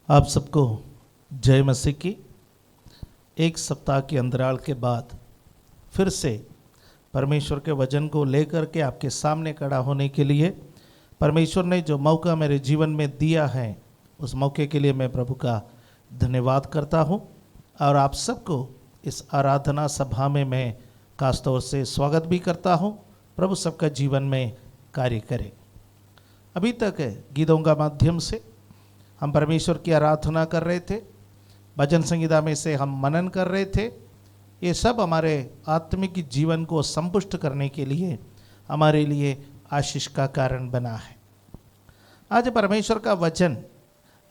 आप सबको जय मसीह की। एक सप्ताह के अंतराल के बाद फिर से परमेश्वर के वचन को लेकर के आपके सामने खड़ा होने के लिए परमेश्वर ने जो मौका मेरे जीवन में दिया है, उस मौके के लिए मैं प्रभु का धन्यवाद करता हूं। और आप सबको इस आराधना सभा में मैं खास तौर से स्वागत भी करता हूं। प्रभु सबका जीवन में कार्य करे। अभी तक गीतों का माध्यम से हम परमेश्वर की आराधना कर रहे थे, भजन संगीता में से हम मनन कर रहे थे। ये सब हमारे आत्मिक जीवन को संपुष्ट करने के लिए हमारे लिए आशीष का कारण बना है। आज परमेश्वर का वचन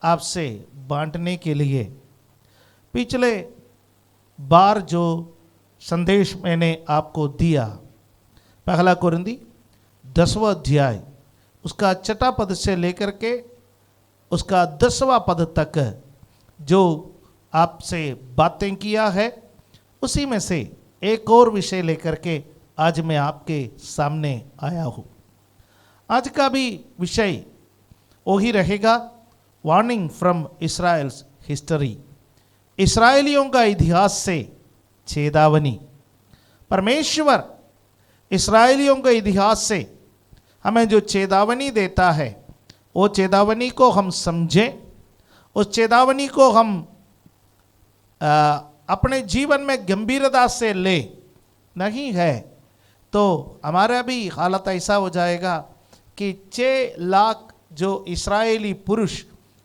आपसे बांटने के लिए पिछले बार जो संदेश मैंने आपको दिया, पहला कुरिन्ती 10वां अध्याय उसका 6वां पद से लेकर के उसका 10वां पद तक जो आपसे बातें किया है, उसी में से एक और विषय लेकर के आज मैं आपके सामने आया हूँ। आज का भी विषय वही रहेगा, वार्निंग फ्रॉम इस्राएल्स हिस्ट्री, इस्राएलियों का इतिहास से चेतावनी। परमेश्वर इस्राएलियों के इतिहास से हमें जो चेतावनी देता है, वो चेतावनी को हम समझें, उस चेतावनी को हम अपने जीवन में गंभीरता से ले। नहीं है तो हमारा भी हालत ऐसा हो जाएगा कि 6 लाख जो इस्राएली पुरुष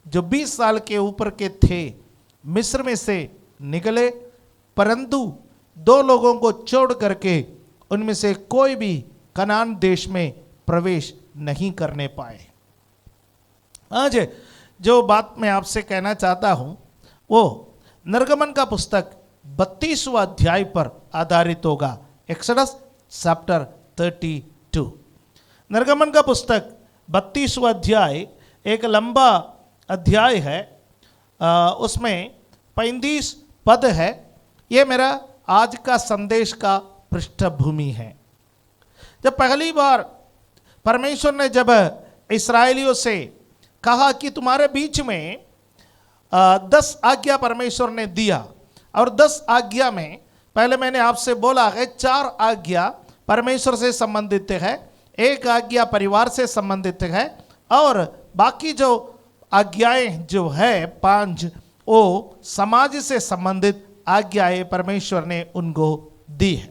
जो 20 साल के ऊपर के थे मिस्र में से निकले, परंतु 2 लोगों को छोड़ करके उनमें से कोई भी कनान देश में प्रवेश नहीं करने पाए। आज जो बात मैं आपसे कहना चाहता हूं वो निर्गमन का पुस्तक 32वां अध्याय पर आधारित होगा। Exodus chapter 32। निर्गमन का पुस्तक 32वां अध्याय एक लंबा अध्याय है, उसमें 35 पद है। ये मेरा आज का संदेश का पृष्ठभूमि है। जब पहली बार परमेश्वर ने जब इस्राएलियों से कहा कि तुम्हारे बीच में 10 आज्ञा परमेश्वर ने दिया, और 10 आज्ञा में पहले मैंने आपसे बोला है 4 आज्ञा परमेश्वर से संबंधित है, 1 आज्ञा परिवार से संबंधित है, और बाकी जो आज्ञाएं जो है 5 वो समाज से संबंधित आज्ञाएं परमेश्वर ने उनको दी है।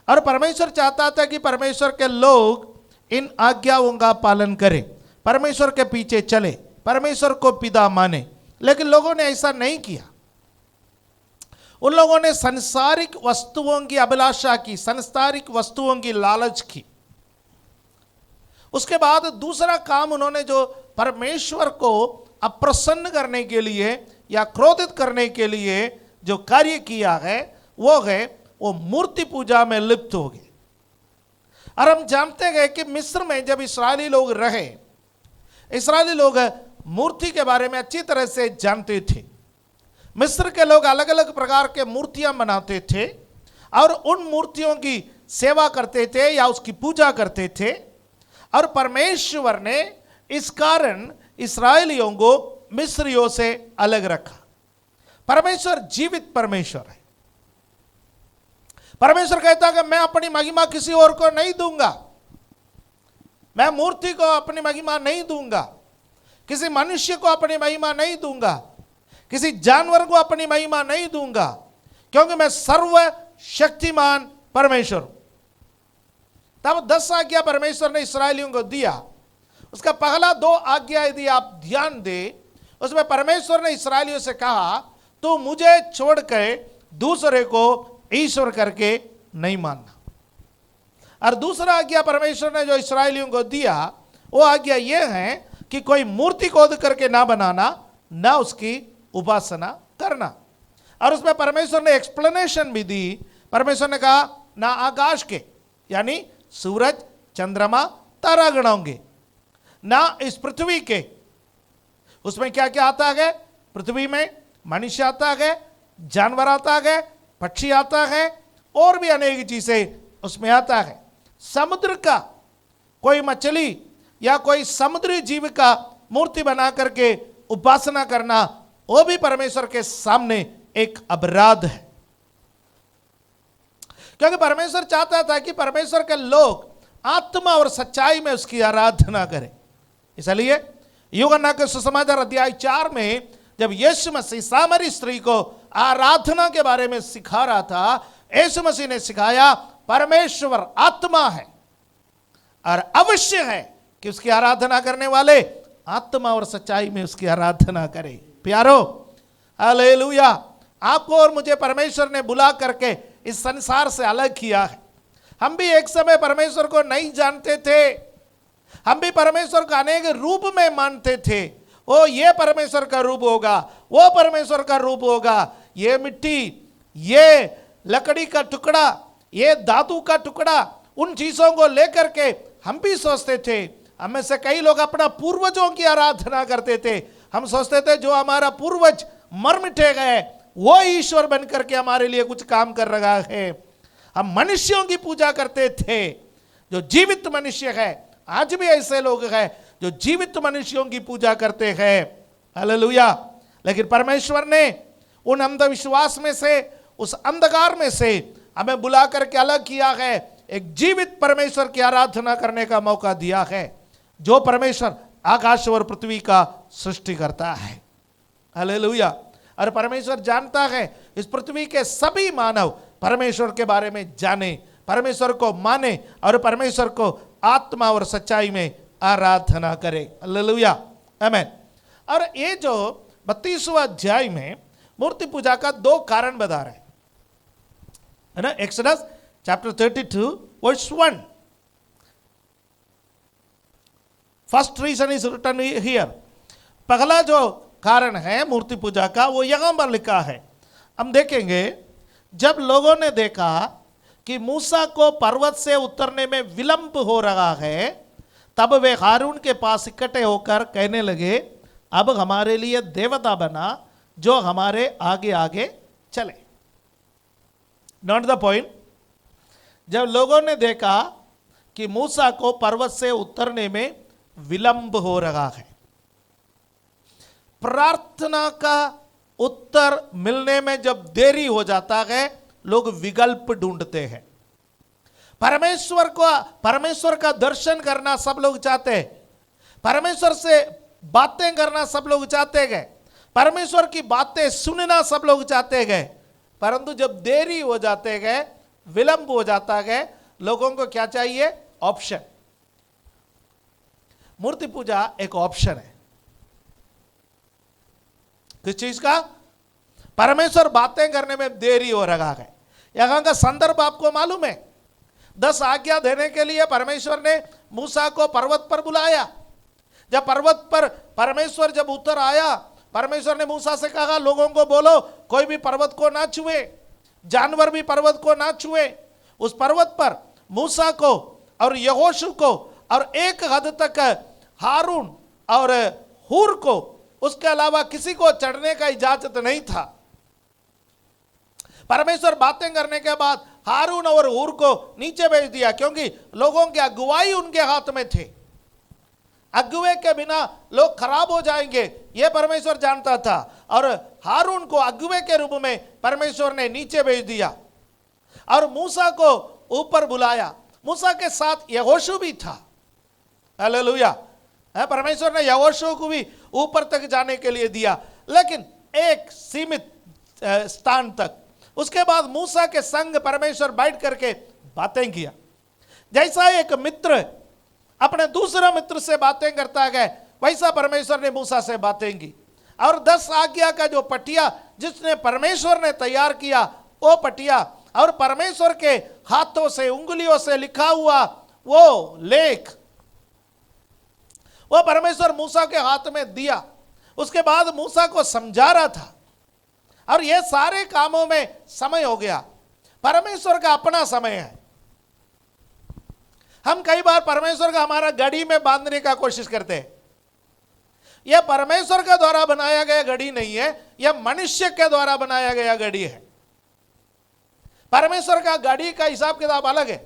और परमेश्वर चाहता था कि परमेश्वर के लोग इन आज्ञाओं का पालन करें, परमेश्वर के पीछे चले, परमेश्वर को पिता माने। लेकिन लोगों ने ऐसा नहीं किया। उन लोगों ने सांसारिक वस्तुओं की अभिलाषा की, सांसारिक वस्तुओं की लालच की। उसके बाद दूसरा काम उन्होंने जो परमेश्वर को अप्रसन्न करने के लिए या क्रोधित करने के लिए जो कार्य किया है वो मूर्ति पूजा में लिप्त हो गए। और हम जानते हैं कि मिस्र में जब इस्राएली लोग रहे, इस्राएली लोग मूर्ति के बारे में अच्छी तरह से जानते थे। मिस्र के लोग अलग अलग प्रकार के मूर्तियां बनाते थे और उन मूर्तियों की सेवा करते थे या उसकी पूजा करते थे। और परमेश्वर ने इस कारण इस्राएलियों को मिस्रियों से अलग रखा। परमेश्वर जीवित परमेश्वर है। परमेश्वर कहता है कि मैं अपनी महिमा किसी और को नहीं दूंगा, मैं मूर्ति को अपनी महिमा नहीं दूंगा, किसी मनुष्य को अपनी महिमा नहीं दूंगा, किसी जानवर को अपनी महिमा नहीं दूंगा, क्योंकि मैं सर्वशक्तिमान परमेश्वर हूं। तब 10 आज्ञा परमेश्वर ने इस्राएलियों को दिया। उसका पहला 2 आज्ञा यदि आप ध्यान दें, उसमें परमेश्वर ने इस्राएलियों से कहा तू मुझे छोड़कर दूसरे को ईश्वर करके नहीं मानना। और दूसरा आज्ञा परमेश्वर ने जो इस्राएलियों को दिया वो आज्ञा ये है कि कोई मूर्ति खोद करके ना बनाना, ना उसकी उपासना करना। और उसमें परमेश्वर ने एक्सप्लेनेशन भी दी। परमेश्वर ने कहा ना आकाश के यानी सूरज चंद्रमा तारागण होंगे, ना इस पृथ्वी के। उसमें क्या क्या आता है? पृथ्वी में मनुष्य आता है, जानवर आता है, पक्षी आता है, और भी अनेक चीजें उसमें आता है। समुद्र का कोई मछली या कोई समुद्री जीव का मूर्ति बना करके उपासना करना वो भी परमेश्वर के सामने एक अपराध है, क्योंकि परमेश्वर चाहता था कि परमेश्वर के लोग आत्मा और सच्चाई में उसकी आराधना करें। इसलिए यूहन्ना के सुसमाचार अध्याय 4 में जब यीशु मसीह सामरी स्त्री को आराधना के बारे में सिखा रहा था, यीशु मसीह ने सिखाया परमेश्वर आत्मा है और अवश्य है कि उसकी आराधना करने वाले आत्मा और सच्चाई में उसकी आराधना करें। प्यारो, हालेलुया। आपको और मुझे परमेश्वर ने बुला करके इस संसार से अलग किया है। हम भी एक समय परमेश्वर को नहीं जानते थे, हम भी परमेश्वर को अनेक रूप में मानते थे। ओ ये परमेश्वर का रूप होगा, वो परमेश्वर का रूप होगा, ये मिट्टी, ये लकड़ी का टुकड़ा, ये धातु का टुकड़ा, उन चीजों को लेकर के हम भी सोचते थे। हम में से कई लोग अपना पूर्वजों की आराधना करते थे। हम सोचते थे जो हमारा पूर्वज मर मिटे गए वो ईश्वर बन करके हमारे लिए कुछ काम कर रहा है। हम मनुष्यों की पूजा करते थे, जो जीवित मनुष्य है। आज भी ऐसे लोग हैं जो जीवित मनुष्यों की पूजा करते हैं। हालेलुया। लेकिन परमेश्वर ने उन अंधविश्वास में से, उस अंधकार में से हमें बुला करके अलग किया है, एक जीवित परमेश्वर की आराधना करने का मौका दिया है, जो परमेश्वर आकाश और पृथ्वी का सृष्टि करता है। हालेलुया। और परमेश्वर जानता है इस पृथ्वी के सभी मानव परमेश्वर के बारे में जाने, परमेश्वर को माने और परमेश्वर को आत्मा और सच्चाई में आराधना करे। हालेलुया, आमीन। और ये जो 32वां अध्याय में मूर्ति पूजा का 2 कारण बता रहे है ना। Exodus chapter 32 verse 1, first reason is written here. पहला जो कारण है मूर्ति पूजा का वो यहां पर लिखा है। हम देखेंगे, जब लोगों ने देखा कि मूसा को पर्वत से उतरने में विलंब हो रहा है, तब वे हारून के पास इकट्ठे होकर कहने लगे, अब हमारे लिए देवता बना जो हमारे आगे आगे चले। Not the point. जब लोगों ने देखा कि मूसा को पर्वत से उतरने में विलंब हो रहा है, प्रार्थना का उत्तर मिलने में जब देरी हो जाता है, लोग विकल्प ढूंढते हैं। परमेश्वर का दर्शन करना सब लोग चाहते हैं, परमेश्वर से बातें करना सब लोग चाहते गए, परमेश्वर की बातें सुनना सब लोग चाहते गए, परंतु जब देरी हो जाते गए, विलंब हो जाता गए, लोगों को क्या चाहिए? ऑप्शन। मूर्ति पूजा एक ऑप्शन है। किस चीज का? परमेश्वर बातें करने में देरी हो रहा है। यहां का संदर्भ आपको मालूम है। 10 आज्ञा देने के लिए परमेश्वर ने मूसा को पर्वत पर बुलाया। जब पर्वत पर परमेश्वर जब उतर आया, परमेश्वर ने मूसा से कहा, लोगों को बोलो कोई भी पर्वत को ना छुए, जानवर भी पर्वत को ना छुए। उस पर्वत पर मूसा को और यहोशू को और एक हद तक हारून और हूर को, उसके अलावा किसी को चढ़ने का इजाजत नहीं था। परमेश्वर बातें करने के बाद हारून और हूर को नीचे भेज दिया, क्योंकि लोगों की अगुवाई उनके हाथ में थे। अगुवे के बिना लोग खराब हो जाएंगे, यह परमेश्वर जानता था। और हारून को अगुवे के रूप में परमेश्वर ने नीचे भेज दिया और मूसा को ऊपर बुलाया। मूसा के साथ यहोशू भी था। हालेलुया। परमेश्वर ने यहोशू को भी ऊपर तक जाने के लिए दिया, लेकिन एक सीमित स्थान तक। उसके बाद मूसा के संग परमेश्वर बैठ करके बातें किया। जैसा एक मित्र अपने दूसरे मित्र से बातें करता है, वैसा परमेश्वर ने मूसा से बातें की। और 10 आज्ञा का जो पटिया जिसने परमेश्वर ने तैयार किया, वो पटिया और परमेश्वर के हाथों से, उंगलियों से लिखा हुआ वो लेख, वो परमेश्वर मूसा के हाथ में दिया। उसके बाद मूसा को समझा रहा था। और ये सारे कामों में समय हो गया। परमेश्वर का अपना समय है। हम कई बार परमेश्वर का हमारा घड़ी में बांधने का कोशिश करते हैं। यह परमेश्वर के द्वारा बनाया गया घड़ी नहीं है, यह मनुष्य के द्वारा बनाया गया घड़ी है। परमेश्वर का घड़ी का हिसाब किताब अलग है।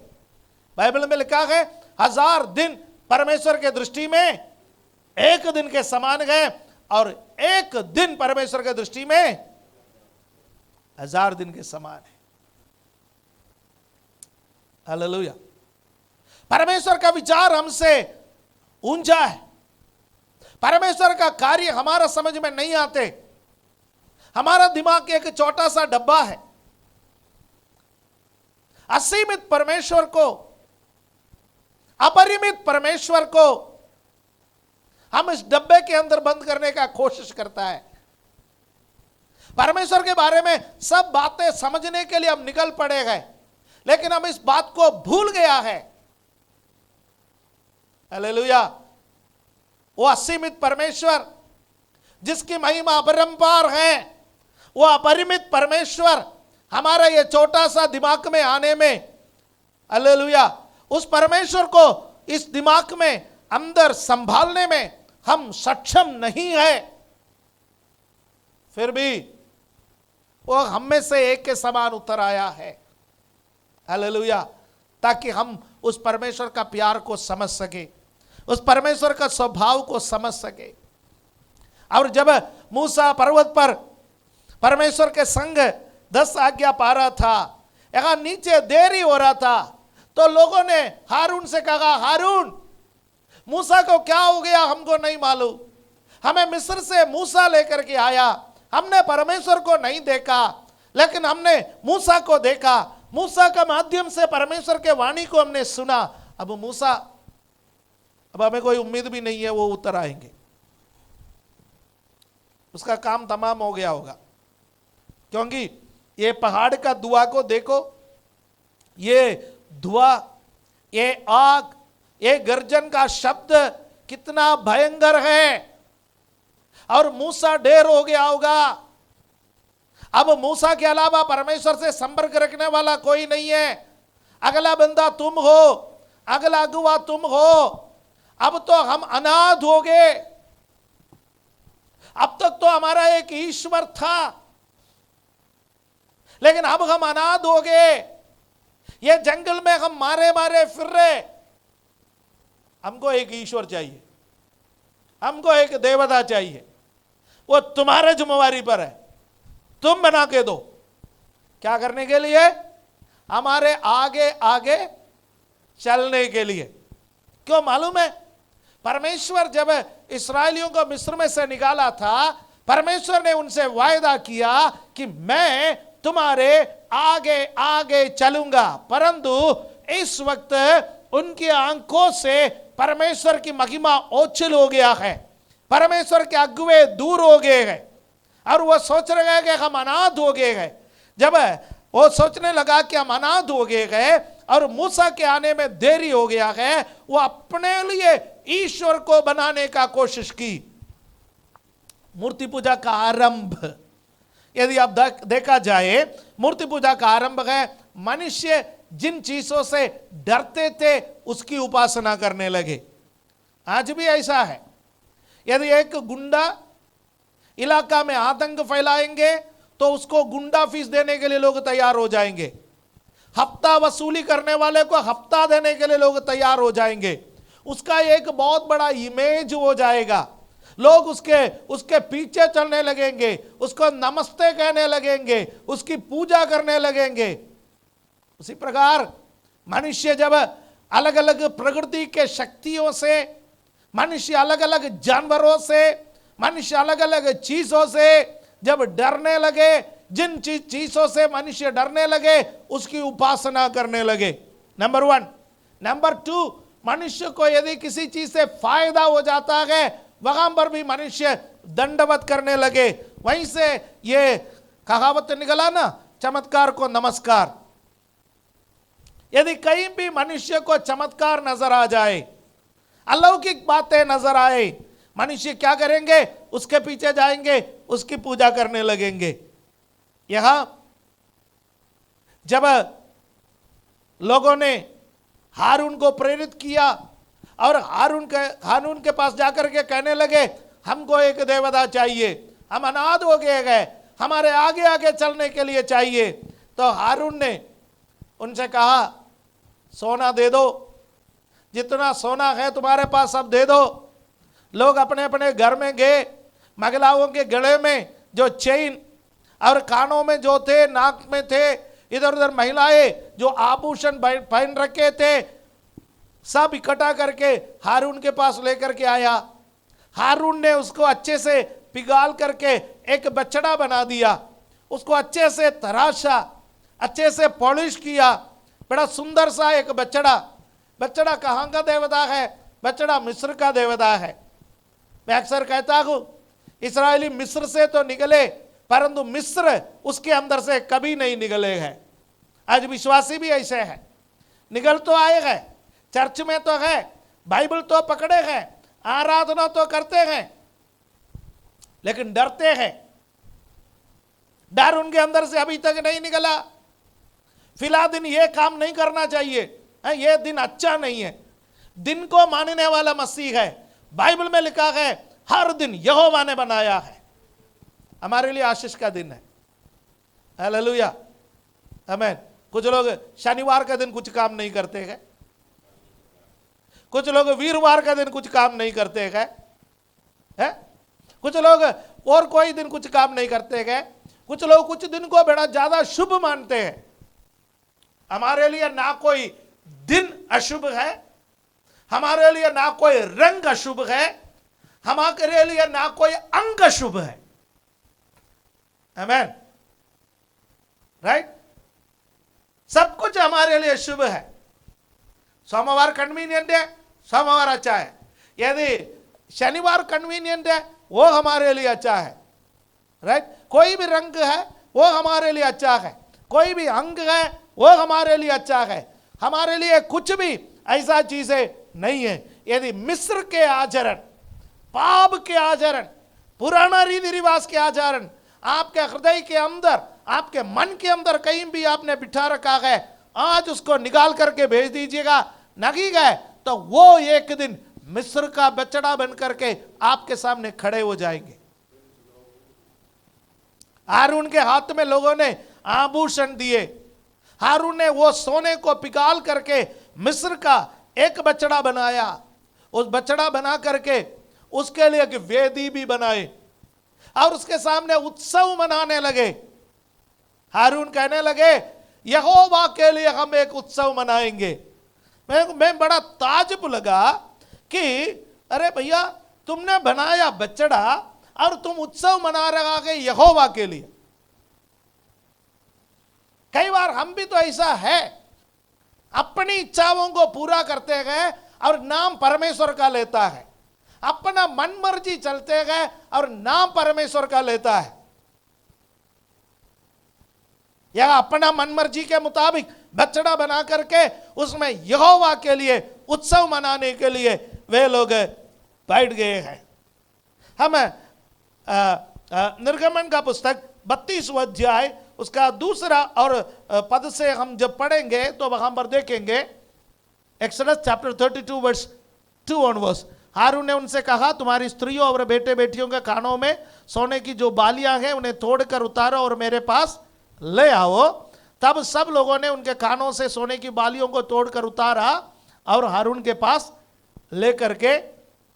बाइबल में लिखा है 1000 दिन परमेश्वर के दृष्टि में एक दिन के समान है, और एक दिन परमेश्वर की दृष्टि में 1000 दिन के समान है। हालेलुया। परमेश्वर का विचार हमसे ऊंचा है। परमेश्वर का कार्य हमारा समझ में नहीं आते। हमारा दिमाग एक छोटा सा डब्बा है। असीमित परमेश्वर को, अपरिमित परमेश्वर को हम इस डब्बे के अंदर बंद करने का कोशिश करता है। परमेश्वर के बारे में सब बातें समझने के लिए हम निकल पड़े गए, लेकिन हम इस बात को भूल गया है। हालेलुया। वो असीमित परमेश्वर जिसकी महिमा अपरंपार है, वो अपरिमित परमेश्वर हमारा ये छोटा सा दिमाग में आने में, हालेलुया, उस परमेश्वर को इस दिमाग में अंदर संभालने में हम सक्षम नहीं है। फिर भी वो हम में से एक के समान उतर आया है। हालेलुया। ताकि हम उस परमेश्वर का प्यार को समझ सके, उस परमेश्वर का स्वभाव को समझ सके। और जब मूसा पर्वत पर परमेश्वर के संग 10 आज्ञा पा रहा था, यहाँ नीचे देरी हो रहा था, तो लोगों ने हारून से कहा, हारून, मूसा को क्या हो गया हमको नहीं मालूम। हमें मिस्र से मूसा लेकर के आया, हमने परमेश्वर को नहीं देखा, लेकिन हमने मूसा को देखा। मूसा का माध्यम से परमेश्वर के वाणी को हमने सुना। अब मूसा, अब हमें कोई उम्मीद भी नहीं है वो उतर आएंगे, उसका काम तमाम हो गया होगा। क्योंकि ये पहाड़ का धुआं को देखो, ये धुआं, ये आग, ये गर्जन का शब्द कितना भयंकर है। और मूसा ढेर हो गया होगा। अब मूसा के अलावा परमेश्वर से संपर्क रखने वाला कोई नहीं है। अगला बंदा तुम हो, अगला अगुवा तुम हो। अब तो हम अनाथ हो गए। अब तक तो हमारा एक ईश्वर था, लेकिन अब हम अनाथ हो गए। ये जंगल में हम मारे मारे फिर रहे। हमको एक ईश्वर चाहिए, हमको एक देवता चाहिए। वो तुम्हारे जिम्मेवारी पर है, तुम बना के दो। क्या करने के लिए? हमारे आगे आगे चलने के लिए। क्यों मालूम है? परमेश्वर जब इस्राएलियों को मिस्र में से निकाला था, परमेश्वर ने उनसे वायदा किया कि मैं तुम्हारे आगे आगे चलूंगा। परंतु इस वक्त उनकी आंखों से परमेश्वर की महिमा ओझल हो गया है। परमेश्वर के अगुवे दूर हो गए हैं और वो सोच रहे हैं कि हम अनाथ हो गए हैं। जब वो सोचने लगा कि हम अनाथ हो गए हैं और मूसा के आने में देरी हो गया है, वो अपने लिए ईश्वर को बनाने का कोशिश की। मूर्ति पूजा का आरंभ, यदि आप देखा जाए, मूर्ति पूजा का आरंभ है मनुष्य जिन चीजों से डरते थे उसकी उपासना करने लगे। आज भी ऐसा है। यदि एक गुंडा इलाका में आतंक फैलाएंगे तो उसको गुंडा फीस देने के लिए लोग तैयार हो जाएंगे। हफ्ता वसूली करने वाले को हफ्ता देने के लिए लोग तैयार हो जाएंगे। उसका एक बहुत बड़ा इमेज हो जाएगा। लोग उसके पीछे चलने लगेंगे, उसको नमस्ते कहने लगेंगे, उसकी पूजा करने लगेंगे। उसी प्रकार मनुष्य जब अलग अलग प्रकृति के शक्तियों से, मनुष्य अलग अलग जानवरों से, मनुष्य अलग अलग चीजों से जब डरने लगे, जिन चीजों से मनुष्य डरने लगे उसकी उपासना करने लगे। नंबर 1। नंबर 2, मनुष्य को यदि किसी चीज से फायदा हो जाता है वहां पर भी मनुष्य दंडवत करने लगे। वहीं से ये कहावत निकला ना, चमत्कार को नमस्कार। यदि कहीं भी मनुष्य को चमत्कार नजर आ जाए, अलौकिक बातें नजर आए, मनुष्य क्या करेंगे? उसके पीछे जाएंगे, उसकी पूजा करने लगेंगे। यहां जब लोगों ने हारून को प्रेरित किया और हारून के पास जाकर के कहने लगे, हमको एक देवता चाहिए, हम अनाथ हो गए, हमारे आगे आगे चलने के लिए चाहिए। तो हारून ने उनसे कहा, सोना दे दो, जितना सोना है तुम्हारे पास सब दे दो। लोग अपने अपने घर में गए, महिलाओं के गले में जो चेन और कानों में जो थे, नाक में थे, इधर उधर महिलाएं जो आभूषण पहन रखे थे, सब इकट्ठा करके हारून के पास लेकर के आया। हारून ने उसको अच्छे से पिघाल करके एक बछड़ा बना दिया, उसको अच्छे से तराशा, अच्छे से पॉलिश किया, बड़ा सुंदर सा एक बछड़ा। बछड़ा कहाँ का देवता है? बछड़ा मिस्र का देवता है। मैं अक्सर कहता हूं, इस्राएली मिस्र से तो निकले, परंतु मिस्र उसके अंदर से कभी नहीं निकले हैं। आज विश्वासी भी ऐसे हैं, निकल तो आए हैं, चर्च में तो है, बाइबल तो पकड़े हैं, आराधना तो करते हैं, लेकिन डरते हैं। डर उनके अंदर से अभी तक नहीं निकला। फिलहाल दिन ये काम नहीं करना चाहिए, ये दिन अच्छा नहीं है। दिन को मानने वाला मसीह है। बाइबल में लिखा है हर दिन यहोवा ने बनाया है, हमारे लिए आशीष का दिन है। हालेलुया, आमीन। कुछ लोग शनिवार का दिन कुछ काम नहीं करते हैं, कुछ लोग वीरवार का दिन कुछ काम नहीं करते हैं, कुछ लोग और कोई दिन कुछ काम नहीं करते हैं, कुछ लोग कुछ दिन को बड़ा ज्यादा शुभ मानते हैं। हमारे लिए ना कोई दिन अशुभ है, हमारे लिए ना कोई रंग अशुभ है, हमारे लिए ना कोई अंग अशुभ है। आमीन, राइट। सब कुछ हमारे लिए शुभ है। सोमवार कन्वीनियंट है, सोमवार अच्छा है। यदि शनिवार कन्वीनियंट है, वो हमारे लिए अच्छा है, राइट। कोई भी रंग है वो हमारे लिए अच्छा है, कोई भी अंग है वो हमारे लिए अच्छा है। हमारे लिए कुछ भी ऐसा चीजें नहीं है। यदि मिस्र के आचरण, पाप के आचरण, पुराना रीति रिवाज के आचरण आपके हृदय के अंदर, आपके मन के अंदर कहीं भी आपने बिठा रखा है, आज उसको निकाल करके भेज दीजिएगा। नहीं गए तो वो एक दिन मिस्र का बछड़ा बन करके आपके सामने खड़े हो जाएंगे। हारून के हाथ में लोगों ने आभूषण दिए। हारून ने वो सोने को पिघाल करके मिस्र का एक बछड़ा बनाया। उस बछड़ा बना करके उसके लिए एक वेदी भी बनाए और उसके सामने उत्सव मनाने लगे। हारून कहने लगे यहोवा के लिए हम एक उत्सव मनाएंगे। मैं बड़ा ताज्जुब लगा कि अरे भैया, तुमने बनाया बछड़ा और तुम उत्सव मना रहा है यहोवा के लिए। कई बार हम भी तो ऐसा है, अपनी इच्छाओं को पूरा करते गए और नाम परमेश्वर का लेता है, अपना मन मर्जी चलते गए और नाम परमेश्वर का लेता है। या अपना मन मर्जी के मुताबिक बछड़ा बना करके उसमें यहोवा के लिए उत्सव मनाने के लिए वे लोग बैठ गए हैं। हम निर्गमन का पुस्तक 32वां अध्याय उसका दूसरा और पद से हम जब पढ़ेंगे तो वहां पर देखेंगे, एक्सोडस चैप्टर 32 वर्स 2 ऑनवर्ड्स। हारून ने उनसे कहा, तुम्हारी स्त्रियों और बेटे बेटियों के कानों में सोने की जो बालियां हैं उन्हें तोड़कर उतारो और मेरे पास ले आओ। तब सब लोगों ने उनके कानों से सोने की बालियों को तोड़कर उतारा और हारून के पास लेकर के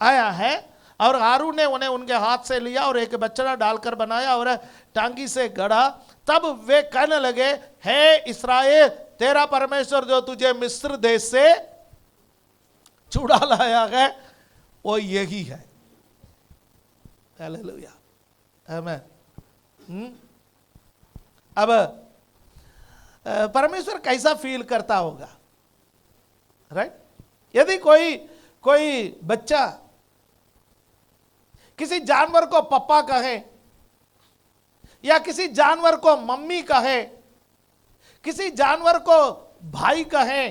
आया है। और हारून ने उन्हें उनके हाथ से लिया और एक बछड़ा डालकर बनाया और टांगी से गढ़ा। तब वे कहने लगे, हे इस्राएल, तेरा परमेश्वर जो तुझे मिस्र देश से छुड़ा लाया है वो यही है। हालेलुया, आमीन। अब परमेश्वर कैसा फील करता होगा, राइट। यदि कोई बच्चा किसी जानवर को पप्पा कहे या किसी जानवर को मम्मी कहे, किसी जानवर को भाई कहे,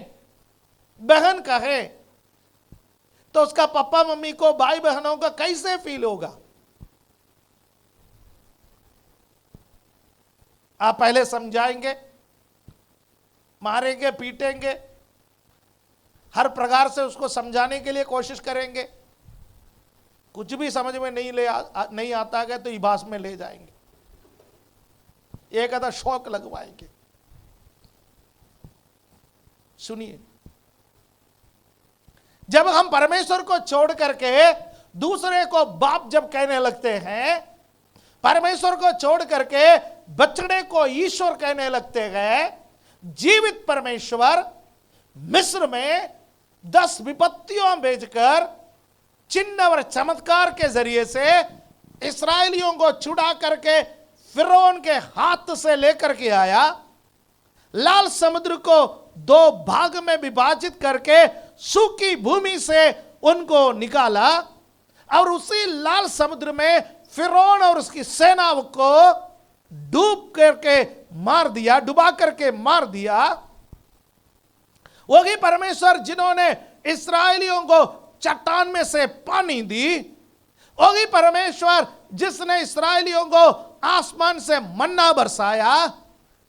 बहन कहे, तो उसका पप्पा मम्मी को, भाई बहनों का कैसे फील होगा? आप पहले समझाएंगे, मारेंगे, पीटेंगे, हर प्रकार से उसको समझाने के लिए कोशिश करेंगे। कुछ भी समझ में नहीं आता है तो इबास में ले जाएंगे, एक आधा शौक लगवाएंगे। सुनिए, जब हम परमेश्वर को छोड़ करके दूसरे को बाप जब कहने लगते हैं परमेश्वर को छोड़ करके बछड़े को ईश्वर कहने लगते गए। जीवित परमेश्वर मिस्र में 10 विपत्तियों भेजकर चिन्ह और चमत्कार के जरिए से इस्राएलियों को छुड़ा करके फिरौन के हाथ से लेकर के आया। लाल समुद्र को 2 भाग में विभाजित करके सूखी भूमि से उनको निकाला और उसी लाल समुद्र में फिरौन और उसकी सेना को डूब करके मार दिया, डुबा करके मार दिया। वही परमेश्वर जिन्होंने इस्राएलियों को चट्टान में से पानी दी, वही परमेश्वर जिसने इस्राएलियों को आसमान से मन्ना बरसाया।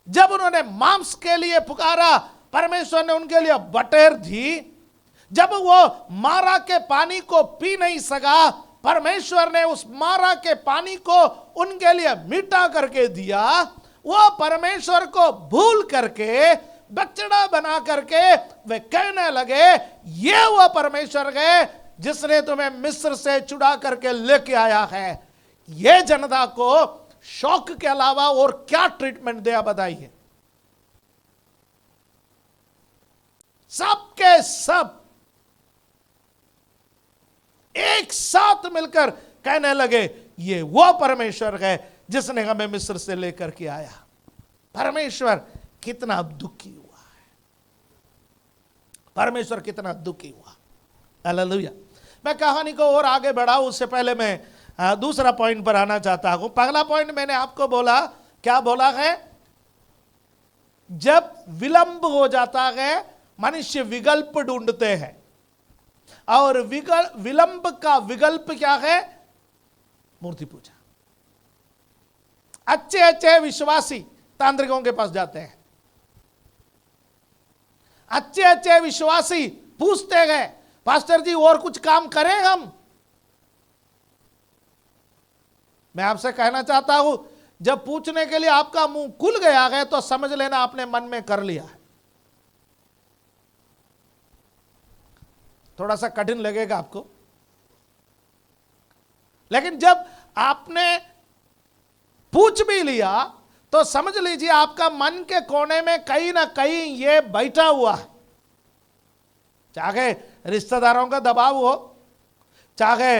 जब उन्होंने मांस के लिए पुकारा, परमेश्वर ने उनके लिए बटेर दी। जब वो मारा के पानी को पी नहीं सका, परमेश्वर ने उस मारा के पानी को उनके लिए मीठा करके दिया। वो परमेश्वर को भूल करके बछड़ा बना करके वे कहने लगे, ये वो परमेश्वर है जिसने तुम्हें मिस्र से छुड़ा करके लेके आया है। ये जनता को शौक के अलावा और क्या ट्रीटमेंट दिया बताइए। सबके सब एक साथ मिलकर कहने लगे, ये वो परमेश्वर है जिसने हमें मिस्र से लेकर के आया। परमेश्वर कितना दुखी हुआ है, परमेश्वर कितना दुखी हुआ। हालेलुया। मैं कहानी को और आगे बढ़ाऊं उससे पहले मैं दूसरा पॉइंट पर आना चाहता हूं। पहला पॉइंट मैंने आपको बोला, क्या बोला है? जब विलंब हो जाता है मनुष्य विकल्प ढूंढते हैं, और विलंब का विकल्प क्या है? मूर्ति पूजा। अच्छे अच्छे विश्वासी तांत्रिकों के पास जाते हैं, अच्छे अच्छे विश्वासी पूछते गए, पास्टर जी और कुछ काम करें हम? मैं आपसे कहना चाहता हूं, जब पूछने के लिए आपका मुंह खुल गया है तो समझ लेना आपने मन में कर लिया है। थोड़ा सा कठिन लगेगा आपको, लेकिन जब आपने पूछ भी लिया तो समझ लीजिए आपका मन के कोने में कहीं ना कहीं ये बैठा हुआ है। चाहे रिश्तेदारों का दबाव हो, चाहे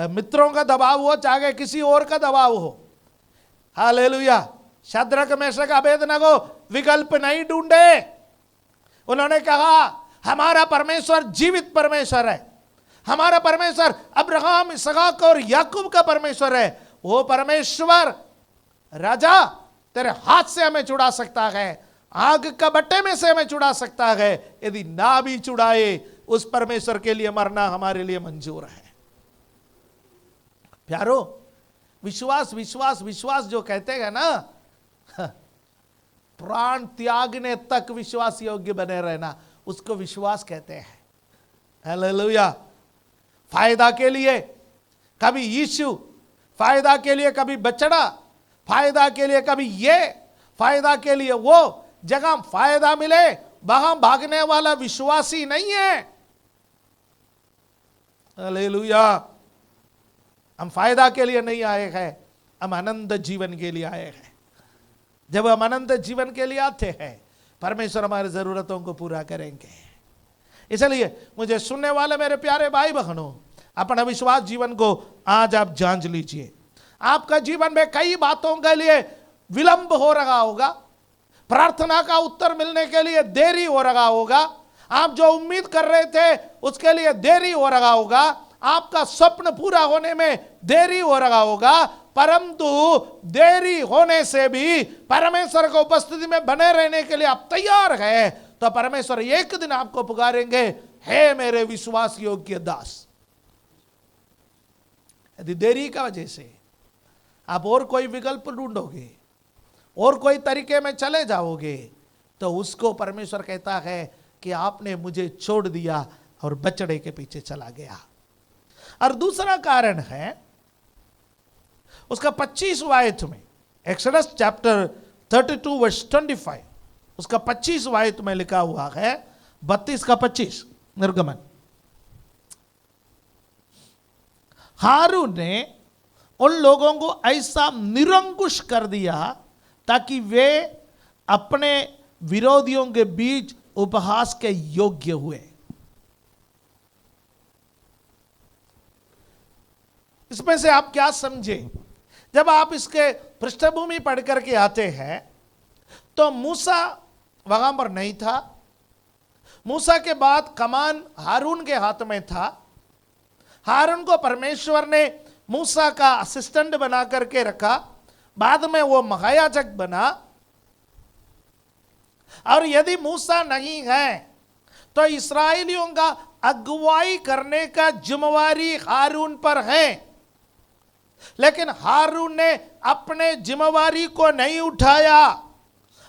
मित्रों का दबाव हो, चाहे किसी और का दबाव हो। हालेलुया। शद्रक मेशक अबेदनगो विकल्प नहीं ढूंढे। उन्होंने कहा हमारा परमेश्वर जीवित परमेश्वर है, हमारा परमेश्वर अब्राहम, इसहाक और याकूब का परमेश्वर है। वो परमेश्वर राजा तेरे हाथ से हमें छुड़ा सकता है, आग का बट्टे में से हमें छुड़ा सकता है। यदि ना भी छुड़ाए, उस परमेश्वर के लिए मरना हमारे लिए मंजूर है। प्यारो, विश्वास विश्वास विश्वास जो कहते हैं ना, प्राण त्यागने तक विश्वास योग्य बने रहना, उसको विश्वास कहते हैं। हालेलुया। फायदा के लिए कभी यीशु, फायदा के लिए कभी बछड़ा, फायदा के लिए कभी ये, फायदा के लिए वो। जगह फायदा मिले वहां भागने वाला विश्वासी नहीं है। हालेलुया। हम फायदा के लिए नहीं आए हैं, हम अनंत जीवन के लिए आए हैं। जब हम अनंत जीवन के लिए आते हैं, परमेश्वर हमारी जरूरतों को पूरा करेंगे। इसलिए मुझे सुनने वाले मेरे प्यारे भाई बहनों, अपना विश्वास जीवन को आज आप जांच लीजिए। आपका जीवन में कई बातों के लिए विलंब हो रहा होगा, प्रार्थना का उत्तर मिलने के लिए देरी हो रहा होगा, आप जो उम्मीद कर रहे थे उसके लिए देरी हो रहा होगा, आपका स्वप्न पूरा होने में देरी हो रहा होगा। परंतु देरी होने से भी परमेश्वर की उपस्थिति में बने रहने के लिए आप तैयार हैं, तो परमेश्वर एक दिन आपको पुकारेंगे, हे मेरे विश्वास योग्य दास। यदि देरी का वजह से आप और कोई विकल्प ढूंढोगे, और कोई तरीके में चले जाओगे, तो उसको परमेश्वर कहता है कि आपने मुझे छोड़ दिया और बछड़े के पीछे चला गया। और दूसरा कारण है उसका 25वां आयत में, एक्सोडस चैप्टर 32 वर्स 25, उसका 25वां आयत में लिखा हुआ है, 32 का 25 निर्गमन। हारून ने उन लोगों को ऐसा निरंकुश कर दिया ताकि वे अपने विरोधियों के बीच उपहास के योग्य हुए। इसमें से आप क्या समझे? जब आप इसके पृष्ठभूमि पढ़ करके आते हैं तो मूसा वहां पर नहीं था। मूसा के बाद कमान हारून के हाथ में था। हारून को परमेश्वर ने मूसा का असिस्टेंट बना करके रखा। बाद में वो महायाजक बना। और यदि मूसा नहीं है तो इस्राएलियों का अगुवाई करने का जिम्मेवारी हारून पर है। लेकिन हारून ने अपने जिम्मेवारी को नहीं उठाया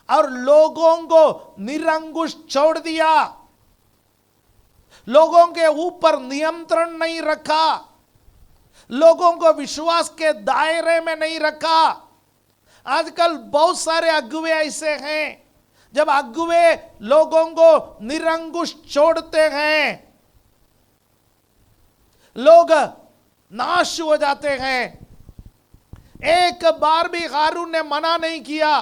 और लोगों को निरंकुश छोड़ दिया। लोगों के ऊपर नियंत्रण नहीं रखा। लोगों को विश्वास के दायरे में नहीं रखा। आजकल बहुत सारे अगुवे ऐसे हैं, जब अगुवे लोगों को निरंकुश छोड़ते हैं लोग नाश हो जाते हैं। एक बार भी हारून ने मना नहीं किया।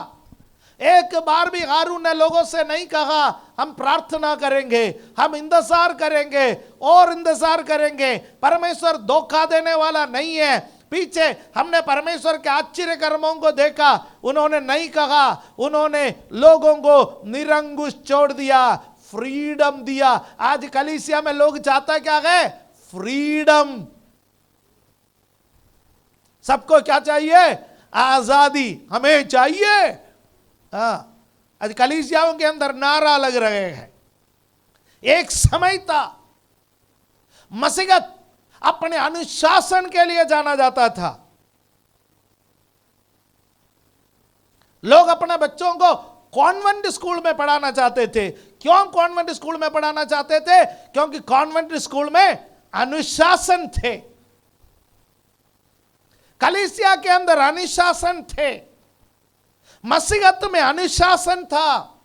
एक बार भी हारून ने लोगों से नहीं कहा हम प्रार्थना करेंगे, हम इंतजार करेंगे और इंतजार करेंगे। परमेश्वर धोखा देने वाला नहीं है। पीछे हमने परमेश्वर के आश्चर्य कर्मों को देखा। उन्होंने नहीं कहा, उन्होंने लोगों को निरंकुश छोड़ दिया, फ्रीडम दिया। आज कलीसिया में लोग चाहता क्या है? फ्रीडम। सबको क्या चाहिए? आजादी हमें चाहिए। आज कलीसियाओं के अंदर नारा लग रहे हैं। एक समय था मसीहत अपने अनुशासन के लिए जाना जाता था। लोग अपने बच्चों को कॉन्वेंट स्कूल में पढ़ाना चाहते थे। क्यों कॉन्वेंट स्कूल में पढ़ाना चाहते थे? क्योंकि कॉन्वेंट स्कूल में अनुशासन थे। कलीसिया के अंदर अनुशासन थे। मसीहत में अनुशासन था।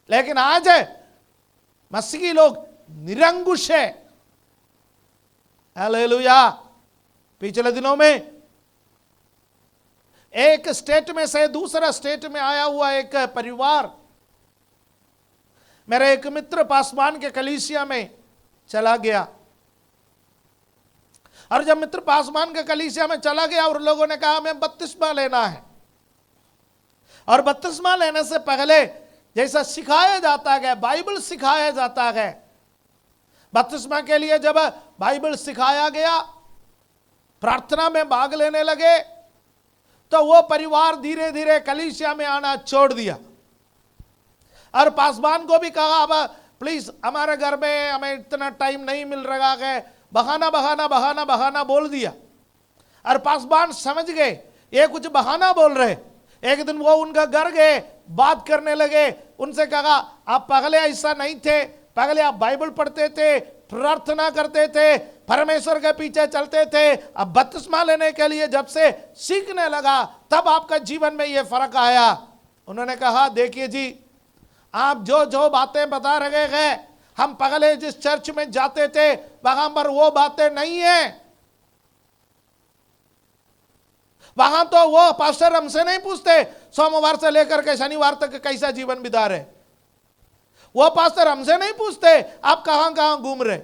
लेकिन आज मसीही लोग निरंकुश है। हालेलुया। पिछले दिनों में एक स्टेट में से दूसरा स्टेट में आया हुआ एक परिवार मेरा एक मित्र पासवान के कलीसिया में चला गया। और जब मित्र पासवान के कलीसिया में चला गया और लोगों ने कहा हमें बपतिस्मा लेना है, और बपतिस्मा लेने से पहले जैसा सिखाया जाता है, बाइबल सिखाया जाता है, बपतिस्मा के लिए जब बाइबल सिखाया गया, प्रार्थना में भाग लेने लगे, तो वो परिवार धीरे धीरे कलीसिया में आना छोड़ दिया। और पासवान को भी कहा अब प्लीज हमारे घर में हमें इतना टाइम नहीं मिल रहा है, बहाना बहाना बहाना बहाना बोल दिया। और पासवान समझ गए ये कुछ बहाना बोल रहे। एक दिन वो उनका घर गए, बात करने लगे। उनसे कहा आप पहले ऐसा नहीं थे, पहले आप बाइबल पढ़ते थे, प्रार्थना करते थे, परमेश्वर के पीछे चलते थे। अब बपतिस्मा लेने के लिए जब से सीखने लगा तब आपका जीवन में ये फर्क आया। उन्होंने कहा देखिए जी, आप जो जो बातें बता रहे हैं, हम पहले जिस चर्च में जाते थे वहां पर वो बातें नहीं है। वहां तो वो पास्टर हमसे नहीं पूछते सोमवार से लेकर के शनिवार तक कैसा जीवन बिता रहे। वो पास्टर हमसे नहीं पूछते आप कहां कहां घूम रहे,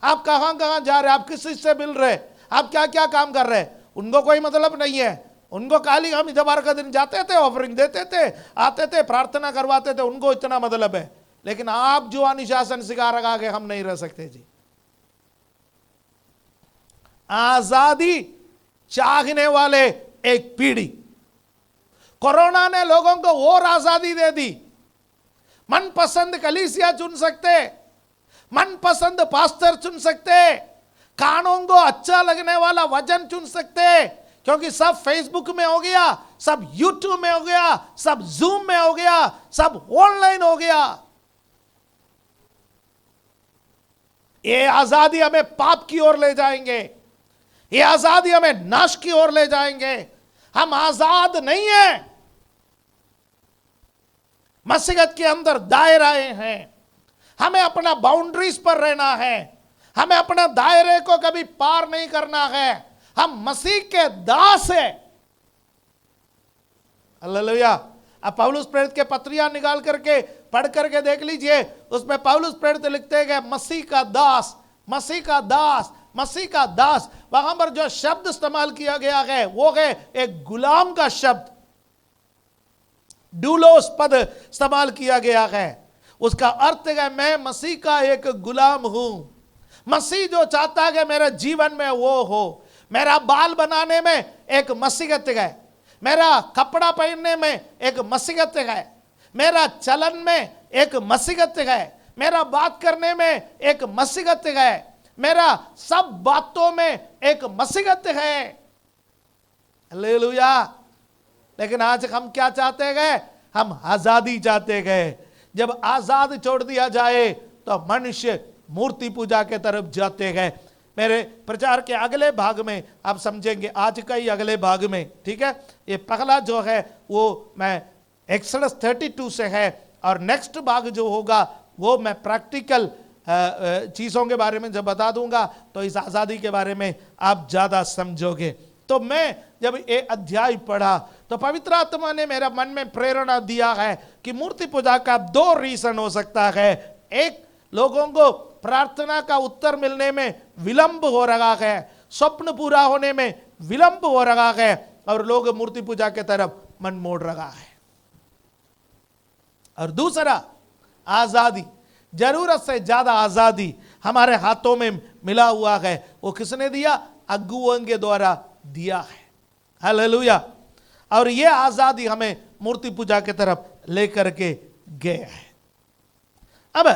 आप कहां कहां जा रहे, आप किस चीज से मिल रहे, आप क्या क्या काम कर रहे। उनको कोई मतलब नहीं है। उनको खाली हम इतवार का दिन जाते थे, ऑफरिंग देते थे, आते थे, प्रार्थना करवाते थे, उनको इतना मतलब है। लेकिन आप जो अनुशासन सिखा रखा है हम नहीं रह सकते जी। आजादी चाहने वाले एक पीढ़ी। कोरोना ने लोगों को और आजादी दे दी। मनपसंद कलीसिया चुन सकते, मनपसंद पास्टर चुन सकते, कानों को अच्छा लगने वाला वचन चुन सकते, क्योंकि सब फेसबुक में हो गया, सब यूट्यूब में हो गया, सब जूम में हो गया, सब ऑनलाइन हो गया। ये आजादी हमें पाप की ओर ले जाएंगे, ये आजादी हमें नाश की ओर ले जाएंगे। हम आजाद नहीं हैं। मसीहत के अंदर दायराएं हैं। हमें अपना बाउंड्रीज पर रहना है। हमें अपना दायरे को कभी पार नहीं करना है। हम मसीह के दास हैं। हालेलुया। अब पौलुस प्रेरित के पत्रियां निकाल करके पढ़ करके देख लीजिए, उसमें पौलुस प्रेरित लिखते हैं मसीह का दास, मसीह का दास, मसीह का दास। वहां पर जो शब्द इस्तेमाल किया गया है वो है एक गुलाम का शब्द, डूलोस पद इस्तेमाल किया गया है। उसका अर्थ है मैं मसीह का एक गुलाम हूं। मसीह जो चाहता है मेरे जीवन में वो हो। मेरा बाल बनाने में एक मसीहत है, मेरा कपड़ा पहनने में एक मसीहत है, मेरा चलन में एक मसीहत है, मेरा बात करने में एक मसीहत है, मेरा सब बातों में एक मसीहत है। हालेलुया। लेकिन आज हम क्या चाहते हैं? हम आजादी चाहते हैं। जब आजाद छोड़ दिया जाए तो मनुष्य मूर्ति पूजा के तरफ जाते हैं। मेरे प्रचार के अगले भाग में आप समझेंगे, आज का ही अगले भाग में, ठीक है। ये पहला जो है वो मैं एक्सोडस 32 से है, और नेक्स्ट भाग जो होगा वो मैं प्रैक्टिकल चीज़ों के बारे में जब बता दूंगा तो इस आज़ादी के बारे में आप ज़्यादा समझोगे। तो मैं जब ये अध्याय पढ़ा तो पवित्र आत्मा ने मेरा मन में प्रेरणा दिया है कि मूर्ति पूजा का 2 रीजन हो सकता है। एक, लोगों को प्रार्थना का उत्तर मिलने में विलंब हो रहा है, स्वप्न पूरा होने में विलंब हो रहा है, और लोग मूर्ति पूजा के तरफ मन मोड़ रहा है। और दूसरा, आजादी, जरूरत से ज्यादा आजादी हमारे हाथों में मिला हुआ है। वो किसने दिया? अगुओं के द्वारा दिया है। हालेलुया। और ये आजादी हमें मूर्ति पूजा की तरफ लेकर के गया है। अब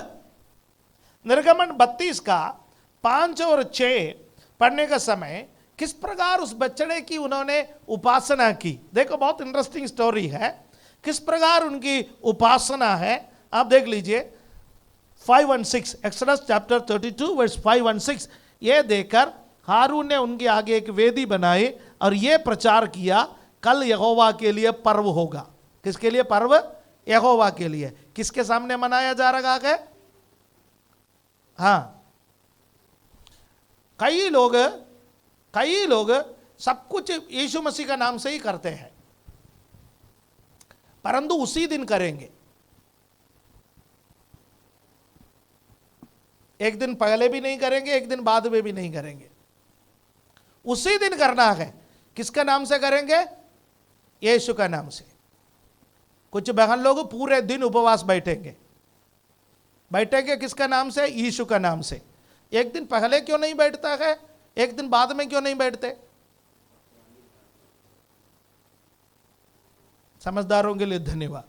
निर्गमन 32 का 5 और 6 पढ़ने का समय किस प्रकार उस बछड़े की उन्होंने उपासना की, देखो बहुत इंटरेस्टिंग स्टोरी है। किस प्रकार उनकी उपासना है आप देख लीजिए 5 और 6, एक्सोडस चैप्टर 32 वर्स 5 और 6। ये देखकर हारून ने उनके आगे एक वेदी बनाई और ये प्रचार किया, कल यहोवा के लिए पर्व होगा। किसके लिए पर्व? यहोवा के लिए। किसके सामने मनाया जा रहा है? हाँ, कई लोग सब कुछ यीशु मसीह का नाम से ही करते हैं, परंतु उसी दिन करेंगे। एक दिन पहले भी नहीं करेंगे, एक दिन बाद में भी नहीं करेंगे, उसी दिन करना है। किसका नाम से करेंगे? यीशु का नाम से। कुछ बहन लोग पूरे दिन उपवास बैठेंगे किसका नाम से? यीशु का नाम से। एक दिन पहले क्यों नहीं बैठता है? एक दिन बाद में क्यों नहीं बैठते? समझदारों के लिए धन्यवाद।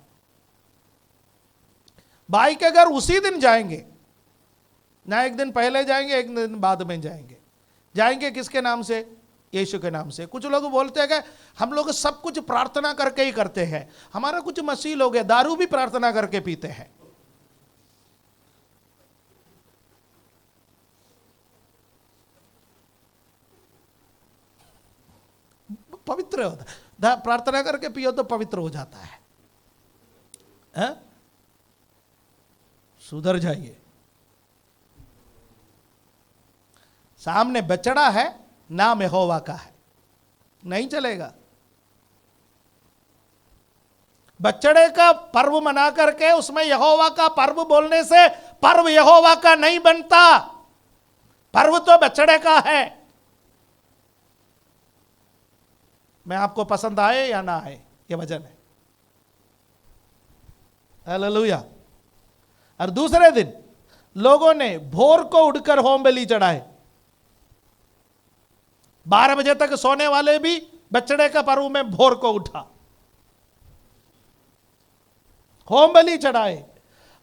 भाई के घर उसी दिन जाएंगे ना, एक दिन पहले जाएंगे एक दिन बाद में जाएंगे किसके नाम से? यीशु के नाम से। कुछ लोग बोलते हैं कि हम लोग सब कुछ प्रार्थना करके ही करते हैं। हमारा कुछ मसीह लोग हैं दारू भी प्रार्थना करके पीते हैं। पवित्र होता है, प्रार्थना करके पियो तो पवित्र हो जाता है। सुधर जाइए। सामने बछड़ा है, नाम यहोवा का है, नहीं चलेगा। बछड़े का पर्व मना करके उसमें यहोवा का पर्व बोलने से पर्व यहोवा का नहीं बनता। पर्व तो बछड़े का है। मैं आपको पसंद आए या ना आए, ये वजन है। हालेलुया। और दूसरे दिन लोगों ने भोर को उठकर होम बलि चढ़ाए। 12 बजे तक सोने वाले भी बछड़े का पर्व में भोर को उठा, होम बलि चढ़ाए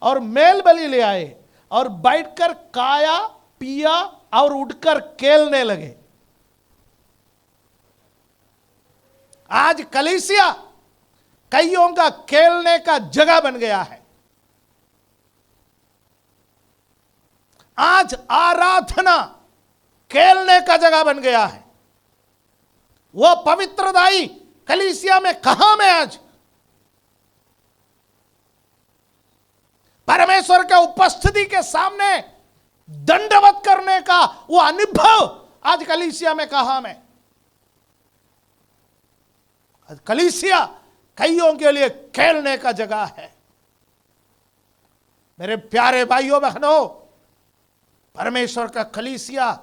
और मेल बलि ले आए और बैठकर खाया पिया और उठकर खेलने लगे। आज कलीसिया कईयों का खेलने का जगह बन गया है। आज आराधना खेलने का जगह बन गया है। वो पवित्रदाई कलीसिया में कहां में आज? परमेश्वर के उपस्थिति के सामने दंडवत करने का वो अनुभव आज कलीसिया में कहां में? कलीसिया कईयों के लिए खेलने का जगह है। मेरे प्यारे भाइयों बहनों, परमेश्वर का कलीसिया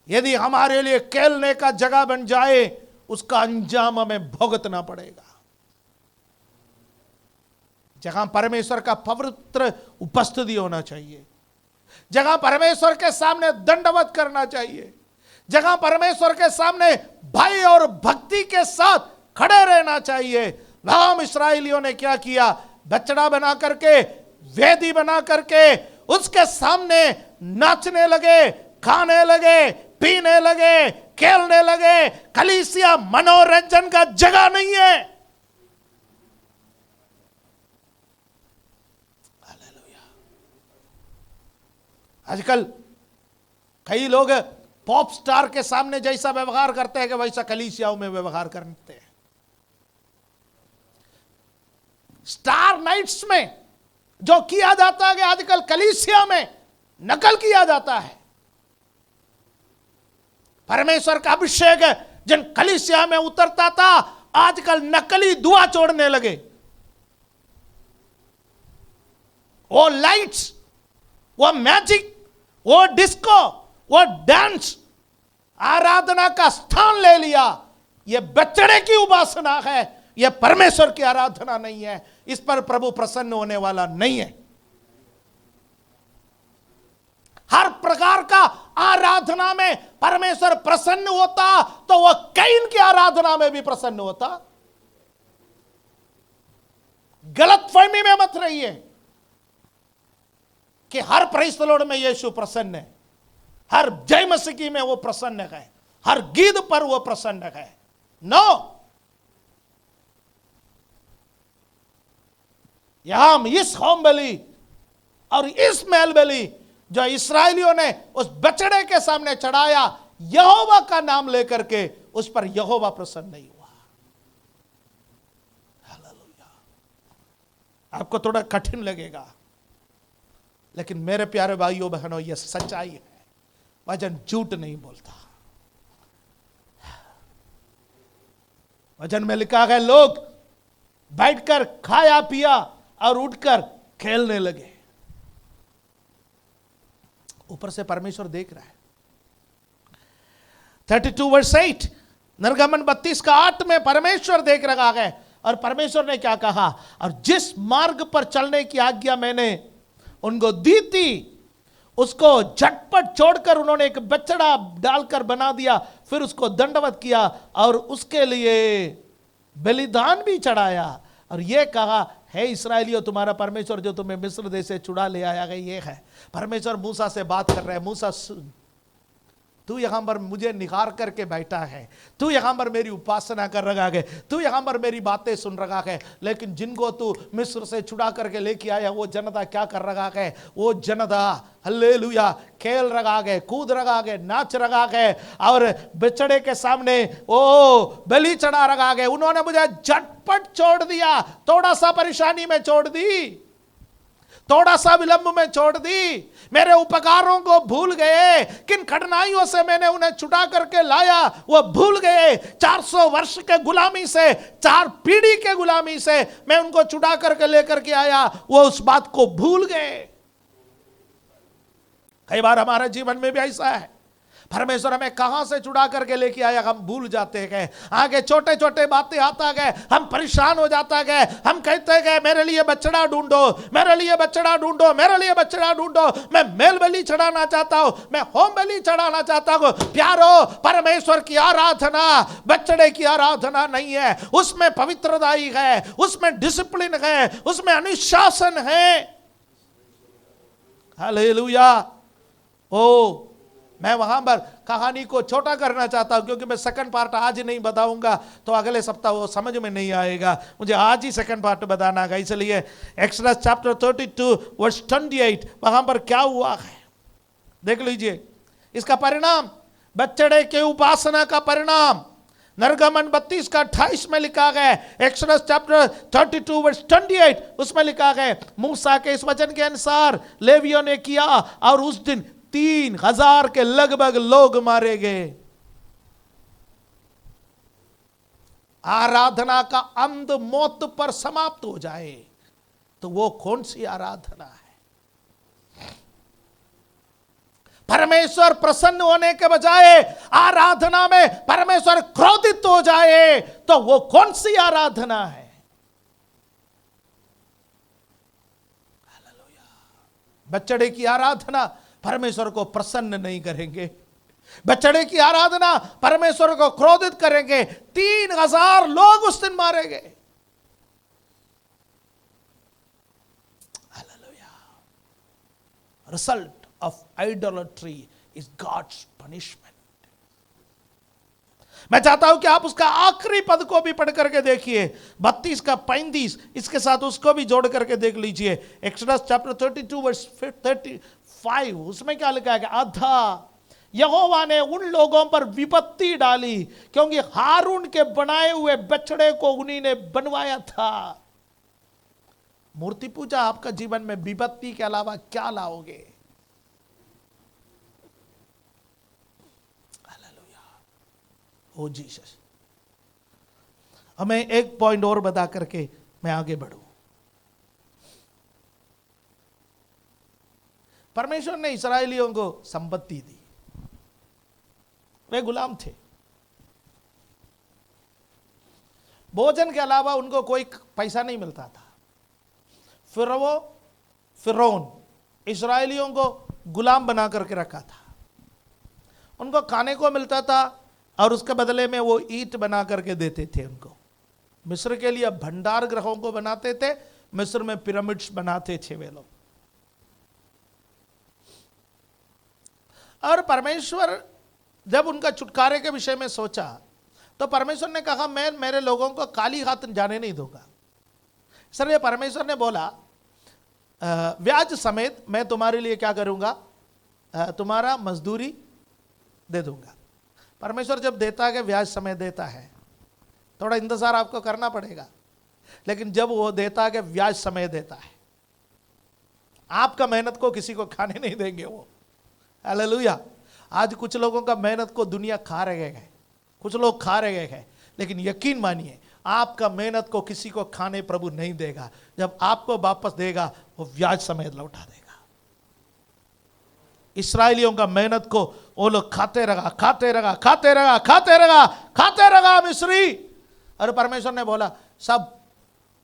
यदि हमारे लिए खेलने का जगह बन जाए, उसका अंजाम हमें भुगतना पड़ेगा। जहां परमेश्वर का पवित्र उपस्थिति होना चाहिए, जहां परमेश्वर के सामने दंडवत करना चाहिए, जहां परमेश्वर के सामने भय और भक्ति के साथ खड़े रहना चाहिए, वहां इस्राएलियों ने क्या किया? बछड़ा बना करके, वेदी बना करके उसके सामने नाचने लगे, खाने लगे, पीने लगे, खेलने लगे। कलीसिया मनोरंजन का जगह नहीं है। आजकल कई लोग पॉप स्टार के सामने जैसा व्यवहार करते हैं कि वैसा कलीसियाओं में व्यवहार करते हैं। स्टार नाइट्स में जो किया जाता है आजकल कलीसिया में नकल किया जाता है। परमेश्वर का अभिषेक जिन कलीसिया में उतरता था, आजकल नकली दुआ छोड़ने लगे। वो लाइट्स, वो मैजिक, वो डिस्को, वो डांस आराधना का स्थान ले लिया। ये बछड़े की उपासना है, ये परमेश्वर की आराधना नहीं है। इस पर प्रभु प्रसन्न होने वाला नहीं है। हर प्रकार का आराधना में परमेश्वर प्रसन्न होता तो वह कैन की आराधना में भी प्रसन्न होता। गलतफहमी में मत रहिए कि हर प्रेज़ द लॉर्ड में यीशु प्रसन्न है, हर जय मसीह में वो प्रसन्न है, हर गीत पर वो प्रसन्न है। नो, यहां इस होम बलि और इस मेल बलि जो इस्राएलियों ने उस बछड़े के सामने चढ़ाया, यहोवा का नाम लेकर के, उस पर यहोवा प्रसन्न नहीं हुआ। हालेलुया। आपको थोड़ा कठिन लगेगा, लेकिन मेरे प्यारे भाइयों बहनों, यह सच्चाई है। वचन झूठ नहीं बोलता। वचन में लिखा है, लोग बैठकर खाया पिया और उठकर खेलने लगे। ऊपर से परमेश्वर देख रहा है। 32 वर्स 8, निर्गमन 32 का 8 में परमेश्वर देख रहा है। और परमेश्वर ने क्या कहा? और जिस मार्ग पर चलने की आज्ञा मैंने उनको दी थी, उसको झटपट छोड़कर उन्होंने एक बछड़ा डालकर बना दिया, फिर उसको दंडवत किया और उसके लिए बलिदान भी चढ़ाया। और यह कहा, है इस्राएलियों, तुम्हारा परमेश्वर जो तुम्हें मिस्र देश से छुड़ा ले आया है, ये है। परमेश्वर मूसा से बात कर रहे हैं, मूसा तू यहां पर मुझे निखार करके बैठा है, तू यहां पर मेरी उपासना कर रहा है, तू यहां पर मेरी बातें सुन रहा है, लेकिन जिनको तू मिस्र से छुड़ा करके लेके आया, वो जनता क्या कर रहा है? वो जनता हल्लेलुया खेल रहा है, कूद रहा है, नाच रहा है और बछड़े के सामने ओ बलि चढ़ा रहा है। उन्होंने मुझे झटपट छोड़ दिया, थोड़ा सा परेशानी में छोड़ दी, थोड़ा सा विलंब में छोड़ दी, मेरे उपकारों को भूल गए, किन कठिनाइयों से मैंने उन्हें छुड़ा करके लाया वो भूल गए। 400 वर्ष के गुलामी से, 4 पीढ़ी के गुलामी से मैं उनको छुड़ा करके लेकर के आया, वो उस बात को भूल गए। कई बार हमारे जीवन में भी ऐसा है, परमेश्वर हमें कहां से छुड़ा करके लेके आया हम भूल जाते हैं। आगे छोटे छोटे बातें आता गए, हम परेशान हो जाता गए, हम कहते गए मेरे लिए बछड़ा ढूंढो, मेरे लिए बछड़ा ढूंढो, मेरे लिए बछड़ा ढूंढो। मैं मेल बलि चढ़ाना चाहता हूं, मैं होम बलि चढ़ाना चाहता हूं। प्यारो, परमेश्वर की आराधना बछड़े की आराधना नहीं है, उसमें पवित्रता है, उसमें डिसिप्लिन है, उसमें अनुशासन है। हालेलुया। ओ मैं वहां पर कहानी को छोटा करना चाहता हूं, क्योंकि मैं सेकंड पार्ट आज नहीं बताऊंगा तो अगले सप्ताह वो समझ में नहीं आएगा। मुझे आज ही सेकंड पार्ट बताना है। इसलिए एक्सोडस चैप्टर 32 वर्स 28 वहां पर क्या हुआ है देख लीजिए। इसका परिणाम, बछड़े के उपासना का परिणाम निर्गमन 32 का 28 में लिखा गया। एक्सोडस चैप्टर 32 वर्स 28 उसमें लिखा गया, मूसा के इस वचन के अनुसार लेवियों ने किया और उस दिन 3000 के लगभग लोग मारे गए। आराधना का अंत मौत पर समाप्त हो जाए, तो वो कौन सी आराधना है? परमेश्वर प्रसन्न होने के बजाय आराधना में परमेश्वर क्रोधित हो जाए, तो वो कौन सी आराधना है? बछड़े की आराधना परमेश्वर को प्रसन्न नहीं करेंगे, बछड़े की आराधना परमेश्वर को क्रोधित करेंगे। 3000 लोग उस दिन मारे गए। Result of idolatry is God's punishment. मैं चाहता हूं कि आप उसका आखिरी पद को भी पढ़ करके देखिए, 32 का 35, इसके साथ उसको भी जोड़ करके देख लीजिए। एक्सोडस चैप्टर 32 वर्स 35, उसमें क्या लिखा है कि अतः यहोवा ने उन लोगों पर विपत्ति डाली, क्योंकि हारून के बनाए हुए बछड़े को उन्हीं ने बनवाया था। मूर्ति पूजा आपका जीवन में विपत्ति के अलावा क्या लाओगे? ओ जीसस। हमें एक पॉइंट और बता करके मैं आगे बढ़ूं। परमेश्वर ने इस्राएलियों को संपत्ति दी, वे गुलाम थे। भोजन के अलावा उनको कोई पैसा नहीं मिलता था। फिरौन इस्राएलियों को गुलाम बना करके रखा था। उनको खाने को मिलता था और उसके बदले में वो ईंट बना करके देते थे उनको। मिस्र के लिए भंडार गृहों को बनाते थे, मिस्र में पिरामिड्स बनाते थे वे लोग। और परमेश्वर जब उनका छुटकारे के विषय में सोचा, तो परमेश्वर ने कहा मैं मेरे लोगों को खाली हाथ जाने नहीं दूंगा। इसलिए परमेश्वर ने बोला ब्याज समेत मैं तुम्हारे लिए क्या करूंगा, तुम्हारा मजदूरी दे दूंगा। परमेश्वर जब देता है, ब्याज समेत देता है, थोड़ा इंतजार आपको करना पड़ेगा, लेकिन जब वो देता है कि ब्याज समेत देता है, आपका मेहनत को किसी को खाने नहीं देंगे वो। हालेलुया। आज कुछ लोगों का मेहनत को दुनिया खा रहे हैं, कुछ लोग खा रहे हैं, लेकिन यकीन मानिए आपका मेहनत को किसी को खाने प्रभु नहीं देगा। जब आपको वापस देगा वो ब्याज समेत लौटा देगा। इस्राएलियों का मेहनत को वो लोग खाते रहा मिस्री। और परमेश्वर ने बोला सब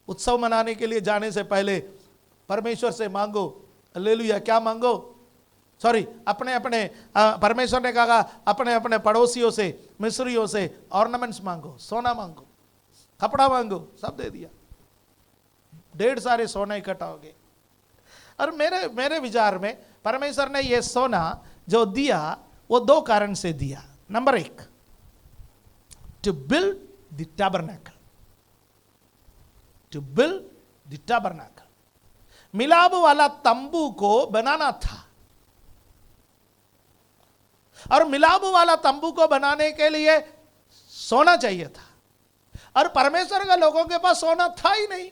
उत्सव मनाने के लिए जाने से पहले परमेश्वर से मांगो। हालेलुया। क्या मांगो? सॉरी, परमेश्वर ने कहा अपने अपने पड़ोसियों से, मिस्रियों से ऑर्नामेंट्स मांगो, सोना मांगो, कपड़ा मांगो। सब दे दिया, 1.5 सारे सोना इकट्ठा हो गए। और मेरे विचार में परमेश्वर ने यह सोना जो दिया वो 2 कारण से दिया। Number 1, to build the tabernacle, to build the tabernacle. मिलाप वाला तंबू को बनाना था, और मिलाप वाला तंबू को बनाने के लिए सोना चाहिए था। और परमेश्वर के लोगों के पास सोना था ही नहीं।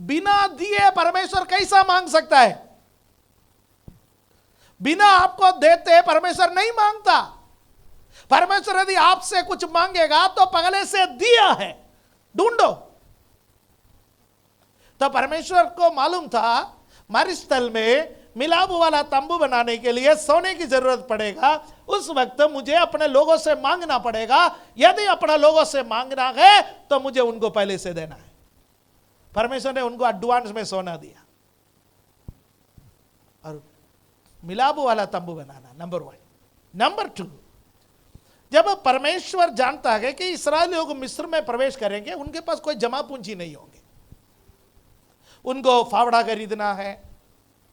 बिना दिए परमेश्वर कैसा मांग सकता है? बिना आपको देते परमेश्वर नहीं मांगता। परमेश्वर यदि आपसे कुछ मांगेगा तो पहले से दिया है, ढूंढो। तो परमेश्वर को मालूम था मरुस्थल में मिलाप वाला तंबू बनाने के लिए सोने की जरूरत पड़ेगा। उस वक्त मुझे अपने लोगों से मांगना पड़ेगा। यदि अपने लोगों से मांगना है तो मुझे उनको पहले से देना है। परमेश्वर ने उनको एडवांस में सोना दिया और मिलाप वाला तंबू बनाना, नंबर 1। नंबर 2, जब परमेश्वर जानता है कि इस्राएली लोग मिस्र में प्रवेश करेंगे, उनके पास कोई जमा पूंजी नहीं होंगे। उनको फावड़ा खरीदना है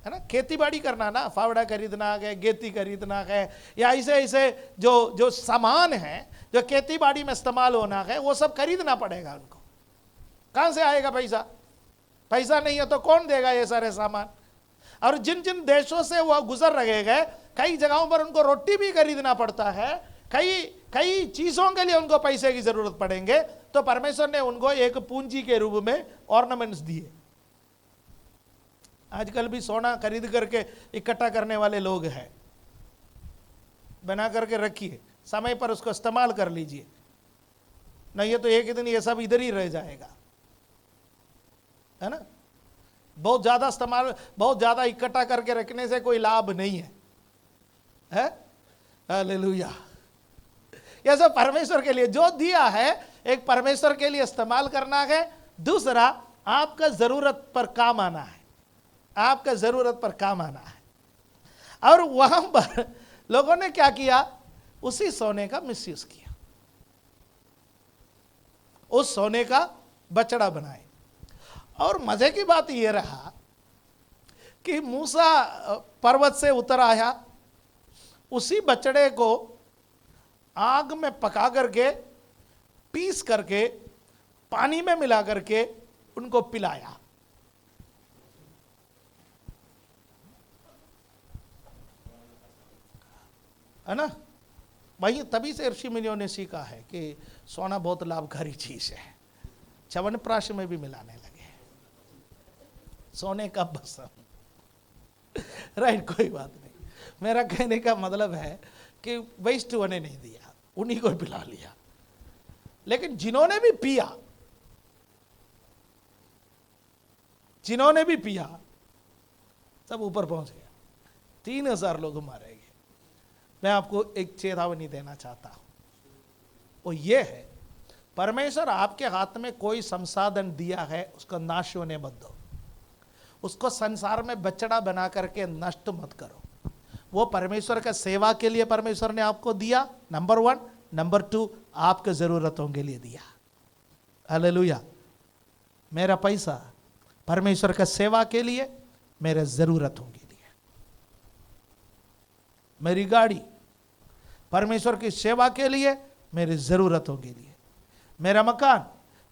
ना, खेती बाड़ी करना ना, फावड़ा खरीदना है, गेती खरीदना है, या ऐसे ऐसे जो सामान है जो खेती बाड़ी में इस्तेमाल होना है, वो सब खरीदना पड़ेगा उनको। कहां से आएगा पैसा? पैसा नहीं है तो कौन देगा ये सारे सामान? और जिन जिन देशों से वो गुजर रहे हैं, कई जगहों पर उनको रोटी भी खरीदना पड़ता है, कई चीजों के लिए उनको पैसे की जरूरत पड़ेंगे। तो परमेश्वर ने उनको एक पूंजी के रूप में ऑर्नामेंट्स दिए। आजकल भी सोना खरीद करके इकट्ठा करने वाले लोग हैं, बना करके रखिए, समय पर उसको इस्तेमाल कर लीजिए। नहीं ये तो एक ही दिन ये सब इधर ही रह जाएगा, है ना। बहुत ज्यादा इस्तेमाल, बहुत ज्यादा इकट्ठा करके रखने से कोई लाभ नहीं है। हालेलुया। यह सब परमेश्वर के लिए जो दिया है, एक परमेश्वर के लिए इस्तेमाल करना है, दूसरा आपका जरूरत पर काम आना है, आपका जरूरत पर काम आना है। और वहां पर लोगों ने क्या किया, उसी सोने का मिसयूज किया, उस सोने का बछड़ा बनाए। और मजे की बात यह रहा कि मूसा पर्वत से उतर आया, उसी बछड़े को आग में पका करके, पीस करके, पानी में मिला करके उनको पिलाया। है ना। वही तभी से ऋषि मुनियों ने सीखा है कि सोना बहुत लाभकारी चीज है। च्यवनप्राश में भी मिलाने लगे सोने का भस्म। राइट, कोई बात नहीं। मेरा कहने का मतलब है कि वेस्ट होने नहीं दिया, उन्हीं को पिला लिया। लेकिन जिन्होंने भी पिया, जिन्होंने भी पिया, सब ऊपर पहुंच गया। 3000 लोग मारे गए। मैं आपको एक चेतावनी देना चाहता हूं, वो ये है, परमेश्वर आपके हाथ में कोई संसाधन दिया है, उसको नाश होने मत दो। उसको संसार में बछड़ा बना करके नष्ट मत करो। वो परमेश्वर का सेवा के लिए परमेश्वर ने आपको दिया, नंबर 1। नंबर 2, आपके जरूरतों के लिए दिया। हालेलुया। मेरा पैसा परमेश्वर का सेवा के लिए, मेरे जरूरतों के लिए। मेरी गाड़ी परमेश्वर की सेवा के लिए, मेरी जरूरतों के लिए। मेरा मकान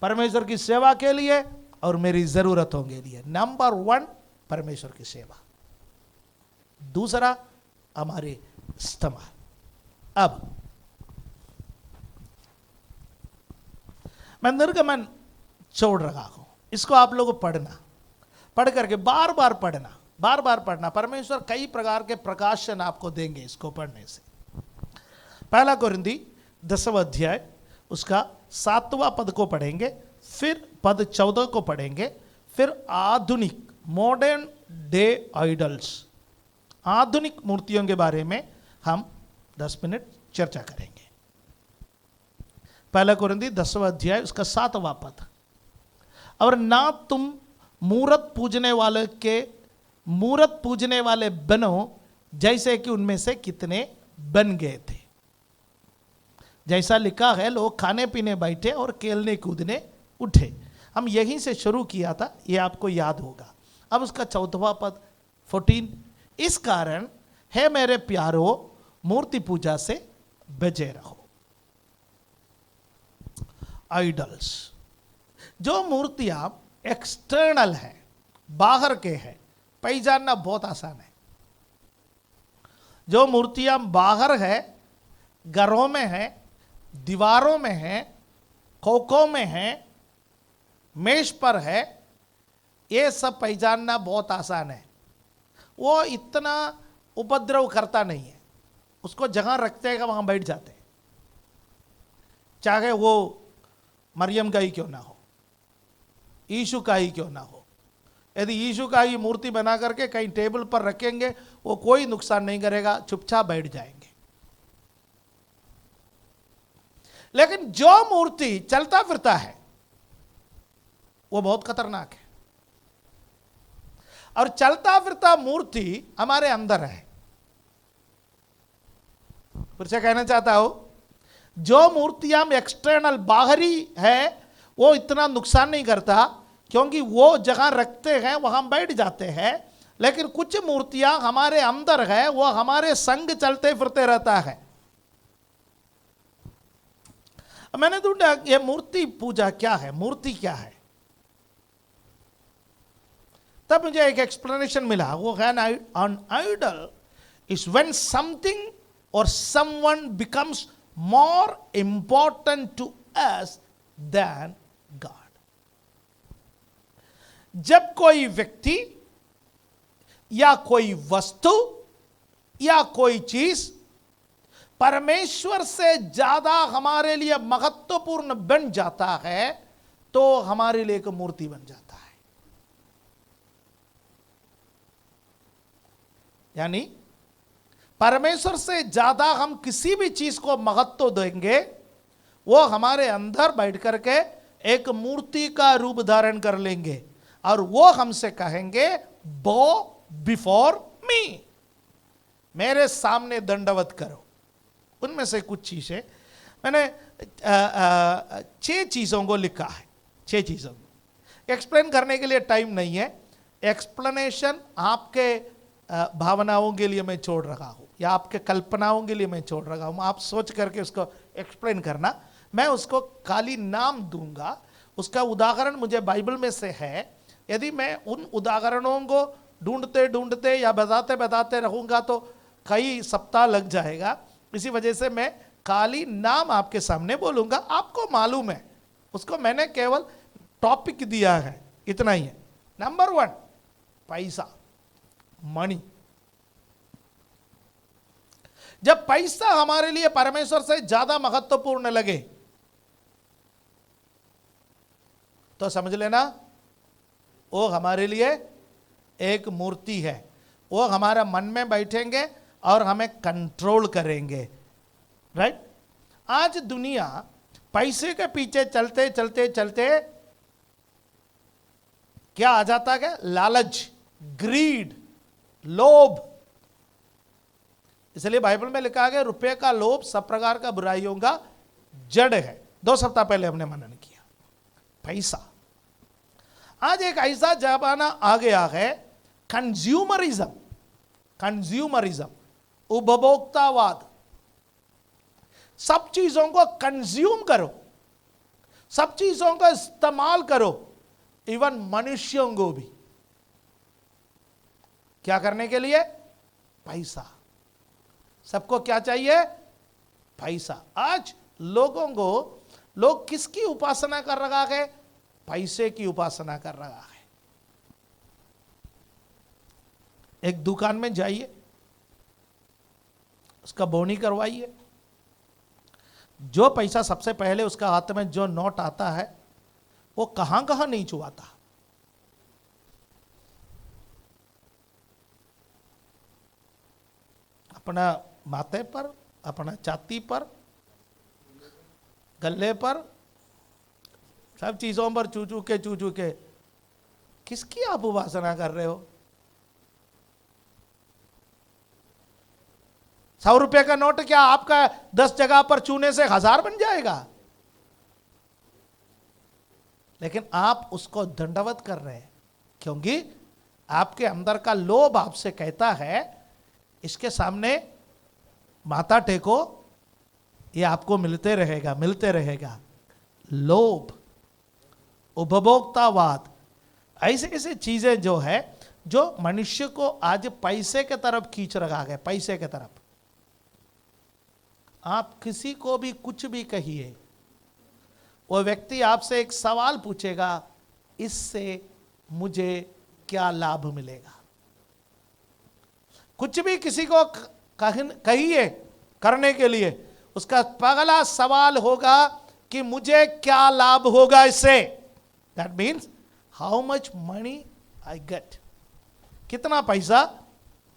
परमेश्वर की सेवा के लिए और मेरी जरूरतों के लिए। नंबर 1 परमेश्वर की सेवा, दूसरा हमारे इस्तेमाल। अब मैं निर्गमन छोड़ रहा हूं, इसको आप लोग पढ़ना, पढ़ करके बार बार पढ़ना, बार बार पढ़ना। परमेश्वर कई प्रकार के प्रकाशन आपको देंगे इसको पढ़ने से। पहला कोरिन्थी 10वां अध्याय उसका 7वां पद को पढ़ेंगे, फिर पद 14 को पढ़ेंगे, फिर आधुनिक मॉडर्न डे आइडल्स, आधुनिक मूर्तियों के बारे में हम 10 मिनट चर्चा करेंगे। पहला कोरिन्थी 10वां अध्याय उसका 7वां पद। और ना तुम मूरत पूजने वाले बनो, जैसे कि उनमें से कितने बन गए थे। जैसा लिखा है, लोग खाने पीने बैठे और खेलने कूदने उठे। हम यहीं से शुरू किया था, ये आपको याद होगा। अब उसका 14वां पद 14, इस कारण है मेरे प्यारो, मूर्ति पूजा से बचे रहो। आइडल्स, जो मूर्तियां एक्सटर्नल है, बाहर के हैं, पहचानना बहुत आसान है। जो मूर्तियां बाहर है, घरों में है, दीवारों में है, खोखों में है, मेज पर है, ये सब पहचानना बहुत आसान है। वो इतना उपद्रव करता नहीं है, उसको जहां रखते हैं वहां बैठ जाते हैं, चाहे वो मरियम का ही क्यों ना हो, यीशु का ही क्यों ना हो। यदि यीशु का ही मूर्ति बना करके कहीं टेबल पर रखेंगे, वो कोई नुकसान नहीं करेगा, चुपचाप बैठ जाएंगे। लेकिन जो मूर्ति चलता फिरता है, वो बहुत खतरनाक है। और चलता फिरता मूर्ति हमारे अंदर है। फिर से कहना चाहता हूं, जो मूर्तियां एक्सटर्नल बाहरी है, वो इतना नुकसान नहीं करता, क्योंकि वो जगह रखते हैं वहां बैठ जाते हैं। लेकिन कुछ मूर्तियां हमारे अंदर है, वो हमारे संग चलते फिरते रहता है। मैंने ढूंढा ये मूर्ति पूजा क्या है, मूर्ति क्या है, तब मुझे एक एक्सप्लेनेशन मिला। वो है an idol is when something or someone becomes more important to us than God. जब कोई व्यक्ति या कोई वस्तु या कोई चीज परमेश्वर से ज्यादा हमारे लिए महत्वपूर्ण बन जाता है तो हमारे लिए एक मूर्ति बन जाता है। यानी परमेश्वर से ज्यादा हम किसी भी चीज को महत्व देंगे, वो हमारे अंदर बैठ करके एक मूर्ति का रूप धारण कर लेंगे और वो हमसे कहेंगे बो बिफोर मी, मेरे सामने दंडवत करो। उनमें से कुछ चीजें मैंने 6 चीजों को लिखा है। 6 चीजों को एक्सप्लेन करने के लिए टाइम नहीं है। एक्सप्लेनेशन आपके भावनाओं के लिए मैं छोड़ रहा हूं या आपके कल्पनाओं के लिए मैं छोड़ रहा हूं। आप सोच करके उसको एक्सप्लेन करना। मैं उसको खाली नाम दूंगा, उसका उदाहरण मुझे बाइबल में से है। यदि मैं उन उदाहरणों को ढूंढते ढूंढते या बताते बताते रहूंगा तो कई सप्ताह लग जाएगा। इसी वजह से मैं खाली नाम आपके सामने बोलूंगा, आपको मालूम है, उसको मैंने केवल टॉपिक दिया है, इतना ही है। नंबर 1, पैसा, मनी। जब पैसा हमारे लिए परमेश्वर से ज्यादा महत्वपूर्ण लगे तो समझ लेना वो हमारे लिए एक मूर्ति है। वो हमारा मन में बैठेंगे और हमें कंट्रोल करेंगे। राइट? आज दुनिया पैसे के पीछे चलते चलते चलते क्या आ जाता है? लालच, ग्रीड, लोभ। इसलिए बाइबल में लिखा गया रुपए का लोभ सब प्रकार का बुराइयों का जड़ है। 2 सप्ताह पहले हमने मनन किया। पैसा। आज एक ऐसा जमाना आ गया है, कंज्यूमरिज्म, उपभोक्तावाद। सब चीजों को कंज्यूम करो, सब चीजों का इस्तेमाल करो, इवन मनुष्यों को भी। क्या करने के लिए? पैसा। सबको क्या चाहिए? पैसा। आज लोग किसकी उपासना कर रहा है? पैसे की उपासना कर रहा है। एक दुकान में जाइए, उसका बोनी करवाइए। जो पैसा सबसे पहले उसका हाथ में जो नोट आता है वो कहां कहां नहीं छुआता। अपना माथे पर, अपना छाती पर, गले पर, सब चीजों पर चू चू के किसकी आप उपासना कर रहे हो? 100 रुपए का नोट क्या आपका 10 जगह पर चूने से 1000 बन जाएगा? लेकिन आप उसको दंडवत कर रहे हैं क्योंकि आपके अंदर का लोभ आपसे कहता है इसके सामने माथा टेको, ये आपको मिलते रहेगा। लोभ, उपभोक्तावाद, ऐसे ऐसे चीजें जो है जो मनुष्य को आज पैसे के तरफ खींच रहा है। पैसे के तरफ आप किसी को भी कुछ भी कहिए, वो व्यक्ति आपसे एक सवाल पूछेगा, इससे मुझे क्या लाभ मिलेगा? कुछ भी किसी को कहिए करने के लिए, उसका पहला सवाल होगा कि मुझे क्या लाभ होगा इससे। That means how much money I get, कितना पैसा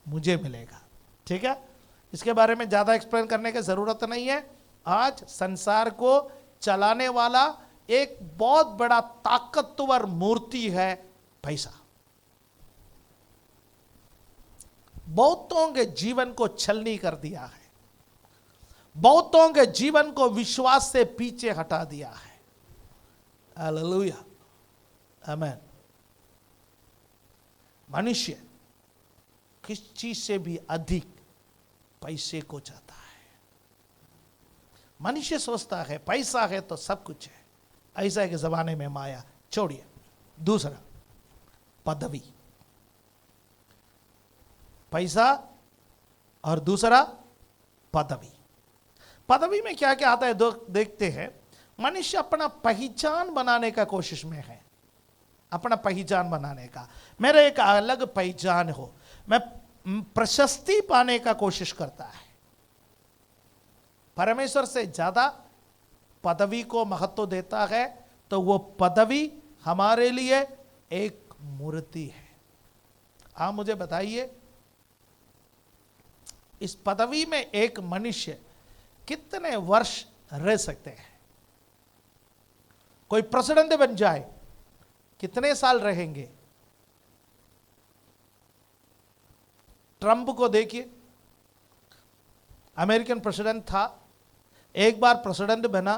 मुझे मिलेगा। ठीक है? इसके बारे में ज्यादा एक्सप्लेन करने की जरूरत नहीं है। आज संसार को चलाने वाला एक बहुत बड़ा ताकतवर मूर्ति है पैसा। बहुतों के जीवन को छलनी कर दिया है, बहुतों के जीवन को विश्वास से पीछे हटा दिया है। हालेलुया, आमीन। मनुष्य किस चीज से भी अधिक पैसे को चाहता है। मनुष्य सोचता है पैसा है तो सब कुछ है। ऐसा के जमाने में माया छोड़िए। दूसरा, पदवी। पैसा और दूसरा पदवी। पदवी में क्या क्या आता है देखते हैं। मनुष्य अपना पहचान बनाने का कोशिश में है, अपना पहचान बनाने का। मेरा एक अलग पहचान हो, मैं प्रशस्ति पाने का कोशिश करता है। परमेश्वर से ज्यादा पदवी को महत्व देता है, तो वो पदवी हमारे लिए एक मूर्ति है। आप मुझे बताइए, इस पदवी में एक मनुष्य कितने वर्ष रह सकते हैं? कोई प्रेसिडेंट बन जाए, कितने साल रहेंगे? ट्रंप को देखिए, अमेरिकन प्रेसिडेंट था, एक बार प्रेसिडेंट बना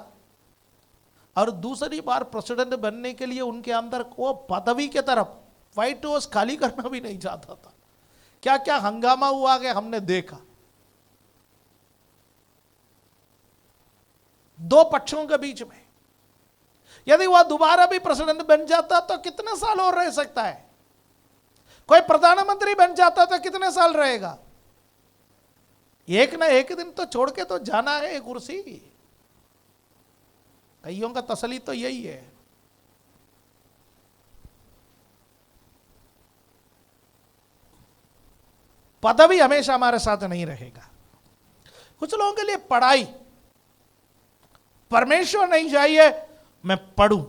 और दूसरी बार प्रेसिडेंट बनने के लिए उनके अंदर वो पदवी के तरफ व्हाइट हाउस खाली करना भी नहीं चाहता था। क्या क्या हंगामा हुआ कि हमने देखा। दो पक्षों के बीच में, यदि वह दोबारा भी प्रेसिडेंट बन जाता तो कितने साल और रह सकता है? कोई प्रधानमंत्री बन जाता तो कितने साल रहेगा? एक ना एक दिन तो छोड़ के तो जाना है ये कुर्सी। कईयों का तसली तो यही है। पदवी हमेशा हमारे साथ नहीं रहेगा। कुछ लोगों के लिए पढ़ाई, परमेश्वर नहीं चाहिए मैं पढ़ूं,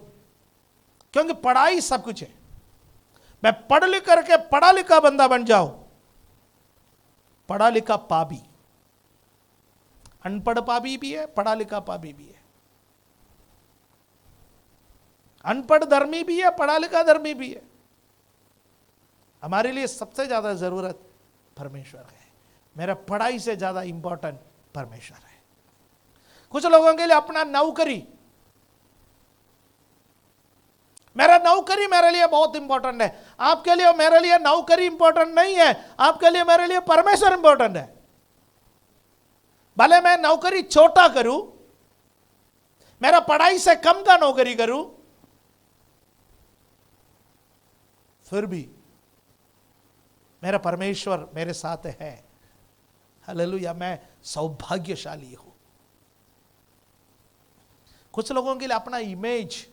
क्योंकि पढ़ाई सब कुछ है। मैं पढ़ लिख करके पढ़ा लिखा बंदा बन जाऊं, पढ़ा लिखा पापी। अनपढ़ पापी भी है, पढ़ा लिखा पापी भी है। अनपढ़ धर्मी भी है, पढ़ा लिखा धर्मी भी है। हमारे लिए सबसे ज्यादा जरूरत परमेश्वर है। मेरा पढ़ाई से ज्यादा इंपॉर्टेंट परमेश्वर है। कुछ लोगों के लिए अपना नौकरी, मेरा नौकरी मेरे लिए बहुत इंपॉर्टेंट है। आपके लिए मेरे लिए नौकरी इंपॉर्टेंट नहीं है, आपके लिए मेरे लिए परमेश्वर इंपॉर्टेंट है। भले मैं नौकरी छोटा करूं, मेरा पढ़ाई से कम का नौकरी करूं, फिर भी मेरा परमेश्वर मेरे साथ है। हालेलुया, मैं सौभाग्यशाली हूं। कुछ लोगों के लिए अपना इमेज,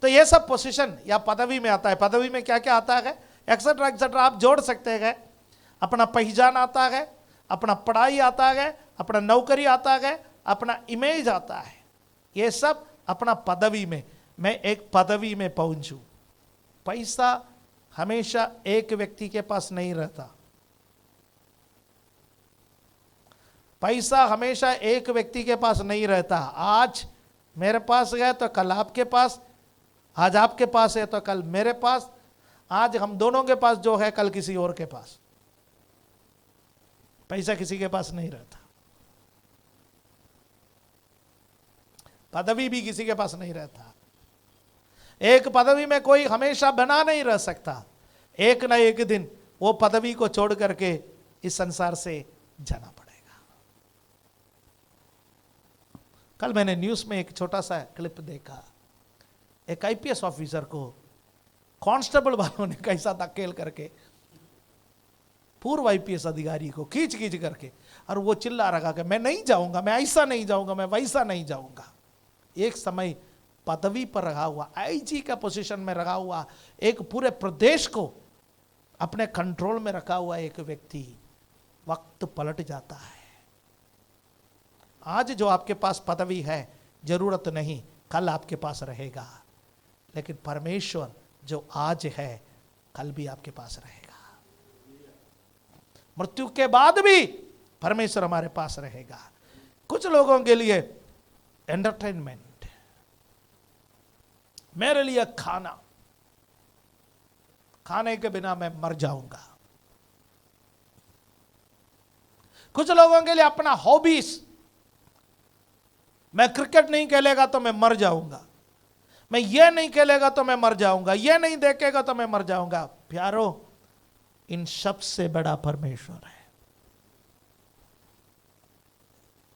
तो ये सब पोजीशन या पदवी में आता है। पदवी में क्या क्या आता है? एक्सेट्रा एक्सेट्रा आप जोड़ सकते हैं। अपना पहचान आता है, अपना पढ़ाई आता है, अपना नौकरी आता है, अपना इमेज आता है। ये सब अपना पदवी में, मैं एक पदवी में पहुंचूं। पैसा हमेशा एक व्यक्ति के पास नहीं रहता। पैसा हमेशा एक व्यक्ति के पास नहीं रहता। आज मेरे पास है तो कल आपके पास, आज आपके पास है तो कल मेरे पास, आज हम दोनों के पास जो है कल किसी और के पास। पैसा किसी के पास नहीं रहता, पदवी भी किसी के पास नहीं रहता। एक पदवी में कोई हमेशा बना नहीं रह सकता। एक ना एक दिन वो पदवी को छोड़ करके इस संसार से जाना पड़ेगा। कल मैंने न्यूज़ में एक छोटा सा क्लिप देखा। एक आईपीएस ऑफिसर को कांस्टेबल वालों ने कैसा धकेल करके, पूर्व आईपीएस अधिकारी को खींच खींच करके, और वो चिल्ला रहा कि मैं नहीं जाऊंगा, मैं ऐसा नहीं जाऊंगा, मैं वैसा नहीं जाऊंगा। एक समय पदवी पर रखा हुआ, आईजी का पोजीशन में रखा हुआ, एक पूरे प्रदेश को अपने कंट्रोल में रखा हुआ एक व्यक्ति वक्त पलट जाता है। आज जो आपके पास पदवी है, जरूरत नहीं कल आपके पास रहेगा, लेकिन परमेश्वर जो आज है कल भी आपके पास रहेगा। मृत्यु के बाद भी परमेश्वर हमारे पास रहेगा। कुछ लोगों के लिए एंटरटेनमेंट, मेरे लिए खाना, खाने के बिना मैं मर जाऊंगा। कुछ लोगों के लिए अपना हॉबीज, मैं क्रिकेट नहीं खेलेगा तो मैं मर जाऊंगा, मैं ये नहीं खेलेगा तो मैं मर जाऊंगा, ये नहीं देखेगा तो मैं मर जाऊंगा। प्यारो, इन सब से बड़ा परमेश्वर है।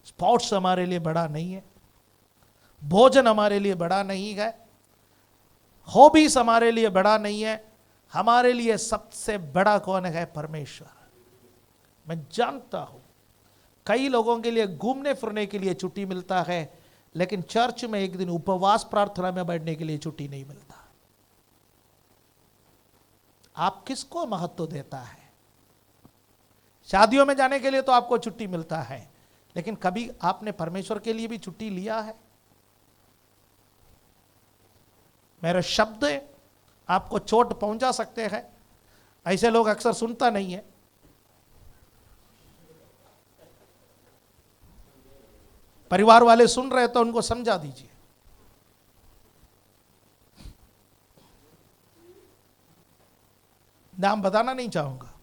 स्पोर्ट्स हमारे लिए बड़ा नहीं है, भोजन हमारे लिए बड़ा नहीं है, हॉबीज हमारे लिए बड़ा नहीं है। हमारे लिए सबसे बड़ा कौन है? परमेश्वर। मैं जानता हूं कई लोगों के लिए घूमने फिरने के लिए छुट्टी मिलता है, लेकिन चर्च में एक दिन उपवास प्रार्थना में बैठने के लिए छुट्टी नहीं मिलता। आप किसको महत्व देता है? शादियों में जाने के लिए तो आपको छुट्टी मिलता है, लेकिन कभी आपने परमेश्वर के लिए भी छुट्टी लिया है? मेरे शब्द आपको चोट पहुंचा सकते हैं, ऐसे लोग अक्सर सुनता नहीं है। परिवार वाले सुन रहे तो उनको समझा दीजिए। नाम बताना नहीं चाहूंगा,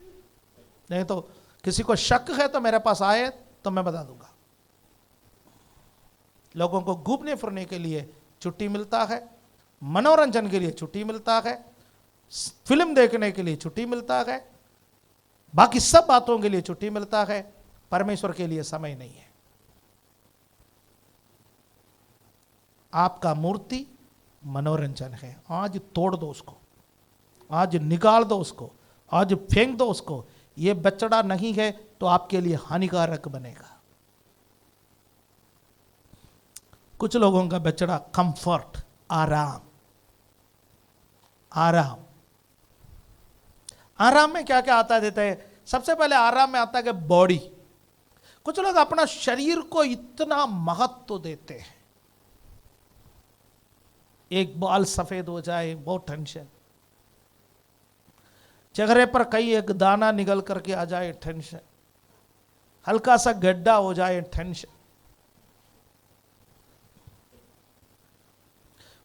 नहीं तो किसी को शक है तो मेरे पास आए तो मैं बता दूंगा। लोगों को घूमने फिरने के लिए छुट्टी मिलता है, मनोरंजन के लिए छुट्टी मिलता है, फिल्म देखने के लिए छुट्टी मिलता है, बाकी सब बातों के लिए छुट्टी मिलता है, परमेश्वर के लिए समय नहीं है। आपका मूर्ति मनोरंजन है, आज तोड़ दो उसको, आज निकाल दो उसको, आज फेंक दो उसको। ये बछड़ा नहीं है तो आपके लिए हानिकारक बनेगा। कुछ लोगों का बछड़ा कंफर्ट, आराम। आराम आराम में क्या क्या आता है देते हैं? सबसे पहले आराम में आता है कि बॉडी। कुछ लोग अपना शरीर को इतना महत्व देते हैं, एक बाल सफेद हो जाए बहुत टेंशन, चेहरे पर कहीं एक दाना निकल करके आ जाए टेंशन, हल्का सा गड्ढा हो जाए टेंशन।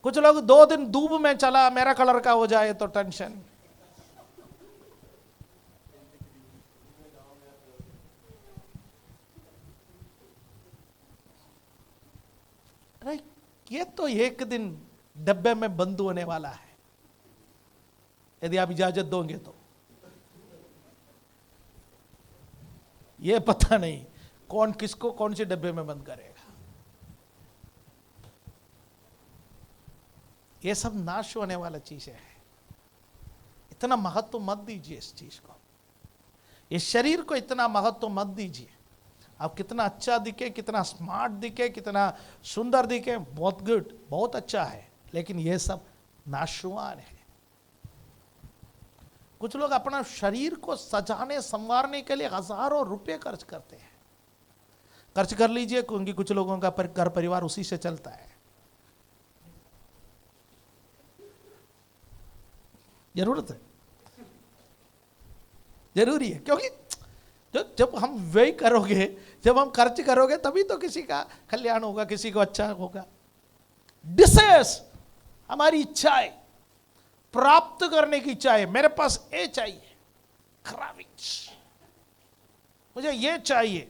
कुछ लोग 2 दिन धूप में चला मेरा कलर का हो जाए तो टेंशन। अरे ये तो एक दिन डब्बे में बंद होने वाला है, यदि आप इजाजत दोगे तो। ये पता नहीं कौन किसको कौन से डब्बे में बंद करेगा। ये सब नाश होने वाला चीजें है, इतना महत्व मत दीजिए इस चीज को, इस शरीर को इतना महत्व मत दीजिए। आप कितना अच्छा दिखे, कितना स्मार्ट दिखे, कितना सुंदर दिखे, बहुत गुड, बहुत अच्छा है, लेकिन ये सब नाशवान है। कुछ लोग अपना शरीर को सजाने संवारने के लिए हजारों रुपए खर्च करते हैं। खर्च कर लीजिए, क्योंकि कुछ लोगों का घर परिवार उसी से चलता है। जरूरत है, जरूरी है, क्योंकि जब हम व्यय करोगे, जब हम खर्च करोगे, तभी तो किसी का कल्याण होगा, किसी को अच्छा होगा। डिजायर्स, हमारी इच्छाएं, प्राप्त करने की इच्छा है। मेरे पास ये चाहिए, क्राविंग्स, मुझे ये चाहिए।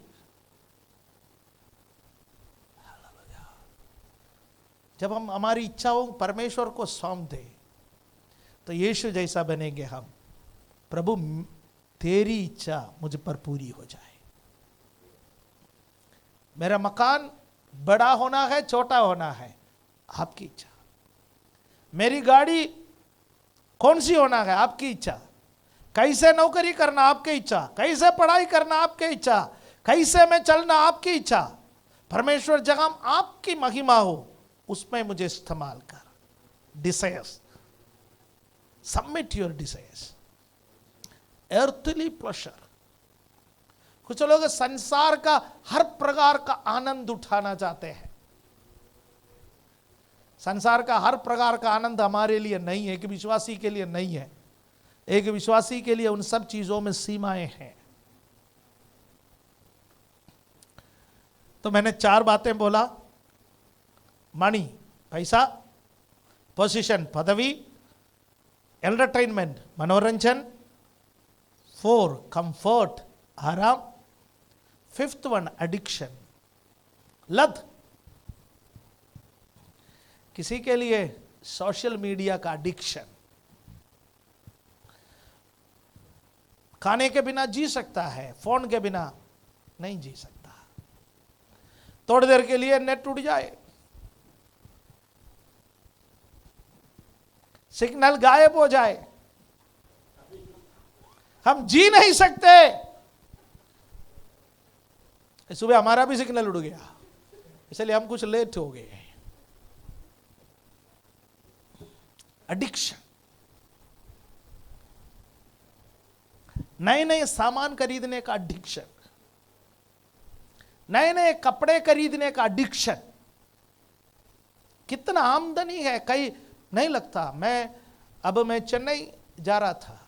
जब हम हमारी इच्छाओं परमेश्वर को सौंप दें तो यीशु जैसा बनेंगे हम। प्रभु तेरी इच्छा मुझ पर पूरी हो जाए। मेरा मकान बड़ा होना है, छोटा होना है, आपकी इच्छा। मेरी गाड़ी कौन सी होना है, आपकी इच्छा। कैसे नौकरी करना, आपकी इच्छा। कैसे पढ़ाई करना, आपकी इच्छा। कैसे में चलना, आपकी इच्छा। परमेश्वर जगह आपकी महिमा हो, उसमें मुझे इस्तेमाल कर। Desires, submit your desires. earthly pleasure, कुछ लोग संसार का हर प्रकार का आनंद उठाना चाहते हैं। संसार का हर प्रकार का आनंद हमारे लिए नहीं है, एक विश्वासी के लिए नहीं है। एक विश्वासी के लिए उन सब चीजों में सीमाएं हैं। तो मैंने 4 बातें बोला, मनी पैसा, पोजीशन पदवी, एंटरटेनमेंट मनोरंजन, 4 कंफर्ट आराम, 5th वन एडिक्शन लत। किसी के लिए सोशल मीडिया का एडिक्शन, खाने के बिना जी सकता है, फोन के बिना नहीं जी सकता। थोड़ी देर के लिए नेट टूट जाए, सिग्नल गायब हो जाए, हम जी नहीं सकते। सुबह हमारा भी सिग्नल उड़ गया, इसलिए हम कुछ लेट हो गए। एडिक्शन, नए नए सामान खरीदने का एडिक्शन, नए नए कपड़े खरीदने का एडिक्शन। कितना आमदनी है, कहीं नहीं लगता। मैं चेन्नई जा रहा था,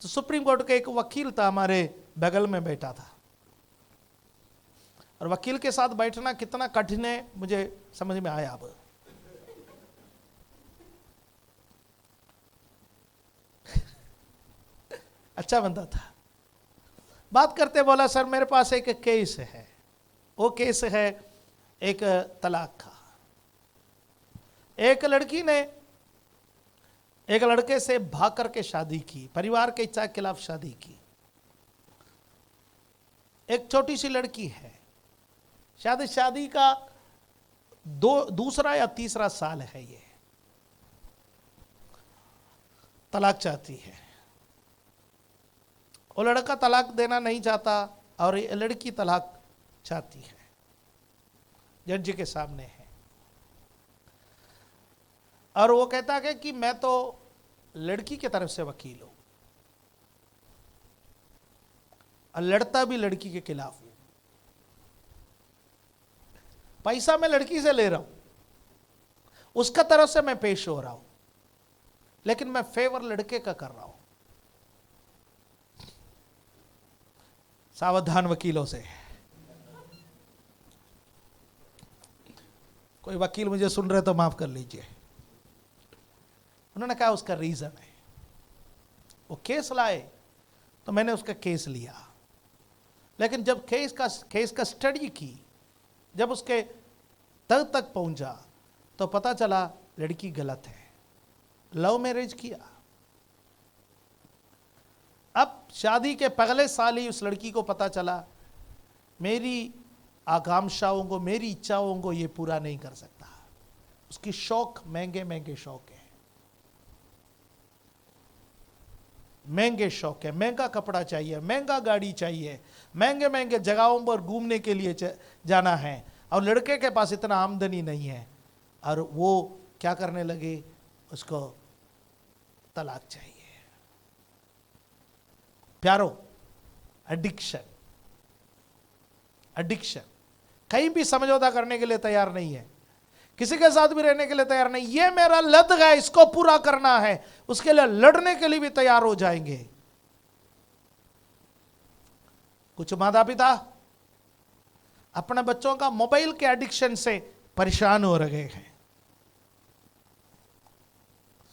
तो सुप्रीम कोर्ट का एक वकील था, हमारे बगल में बैठा था। और वकील के साथ बैठना कितना कठिन है मुझे समझ में आया। अब अच्छा बंदा था। बात करते बोला, सर मेरे पास एक केस है। वो केस है एक तलाक का। एक लड़की ने एक लड़के से भाग करके शादी की, परिवार के इच्छा के खिलाफ शादी की। एक छोटी सी लड़की है, शादी का दूसरा या तीसरा साल है, ये तलाक चाहती है। वो लड़का तलाक देना नहीं चाहता और ये लड़की तलाक चाहती है, जज के सामने है। और वो कहता है कि मैं तो लड़की की तरफ से वकील हूं और लड़ता भी लड़की के खिलाफ हूं। पैसा मैं लड़की से ले रहा हूं, उसका तरफ से मैं पेश हो रहा हूं, लेकिन मैं फेवर लड़के का कर रहा हूं। सावधान वकीलों से। कोई वकील मुझे सुन रहे तो माफ कर लीजिए। उन्होंने कहा उसका रीजन है। वो केस लाए तो मैंने उसका केस लिया, लेकिन जब केस का स्टडी की, जब उसके तक पहुंचा तो पता चला लड़की गलत है, लव मैरिज किया। अब शादी के पहले साल ही उस लड़की को पता चला मेरी आकांक्षाओं को, मेरी इच्छाओं को ये पूरा नहीं कर सकता। उसकी शौक महंगे महंगे शौक है, महंगे शौक है, महंगा कपड़ा चाहिए, महंगा गाड़ी चाहिए, महंगे महंगे जगहों पर घूमने के लिए जाना है, और लड़के के पास इतना आमदनी नहीं है। और वो क्या करने लगे, उसको तलाक चाहिए। प्यारो, एडिक्शन, एडिक्शन। कहीं भी समझौता करने के लिए तैयार नहीं है, किसी के साथ भी रहने के लिए तैयार नहीं। ये मेरा लत है, इसको पूरा करना है, उसके लिए लड़ने के लिए भी तैयार हो जाएंगे। कुछ माता पिता अपने बच्चों का मोबाइल के एडिक्शन से परेशान हो रहे हैं।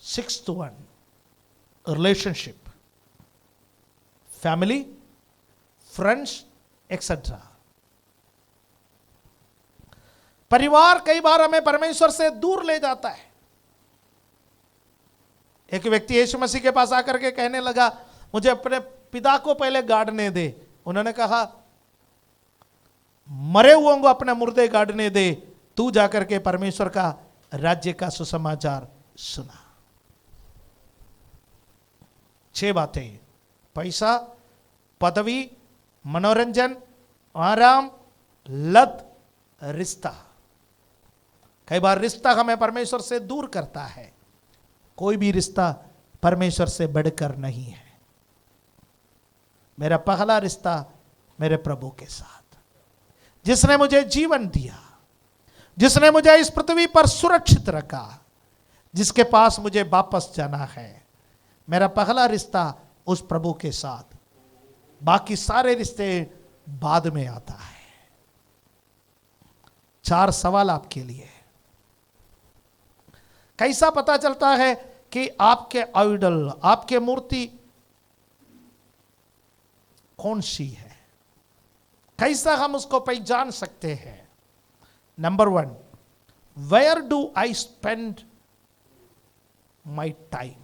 6th one, relationship, family, friends, etcetera. परिवार कई बार हमें परमेश्वर से दूर ले जाता है। एक व्यक्ति यीशु मसीह के पास आकर के कहने लगा, मुझे अपने पिता को पहले गाड़ने दे। उन्होंने कहा, मरे हुओं को अपने मुर्दे गाड़ने दे, तू जाकर के परमेश्वर का राज्य का सुसमाचार सुना। 6 बातें: पैसा, पदवी, मनोरंजन, आराम, लत, रिश्ता। कई बार रिश्ता हमें परमेश्वर से दूर करता है। कोई भी रिश्ता परमेश्वर से बढ़कर नहीं है। मेरा पहला रिश्ता मेरे प्रभु के साथ, जिसने मुझे जीवन दिया, जिसने मुझे इस पृथ्वी पर सुरक्षित रखा, जिसके पास मुझे वापस जाना है। मेरा पहला रिश्ता उस प्रभु के साथ, बाकी सारे रिश्ते बाद में आता है। 4 सवाल आपके लिए। कैसा पता चलता है कि आपके आइडल, आपके मूर्ति कौन सी है? कैसा हम उसको पहचान सकते हैं? Number 1, where do I spend my time?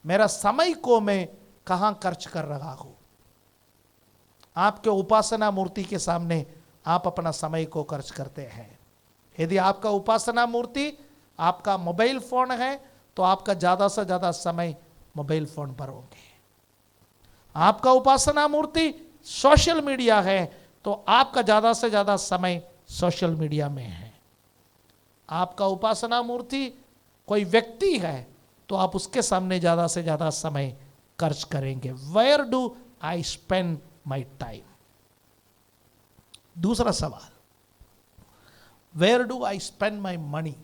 मेरा समय को मैं कहां खर्च कर रहा हूं? आपके उपासना मूर्ति के सामने आप अपना समय को खर्च करते हैं। यदि आपका उपासना मूर्ति आपका मोबाइल फोन है, तो आपका ज्यादा से ज्यादा समय मोबाइल फोन पर होंगे। आपका उपासना मूर्ति सोशल मीडिया है, तो आपका ज्यादा से ज्यादा समय सोशल मीडिया में है। आपका उपासना मूर्ति कोई व्यक्ति है, तो आप उसके सामने ज्यादा से ज्यादा समय खर्च करेंगे? Where do I spend my time? दूसरा सवाल, where do I spend my money?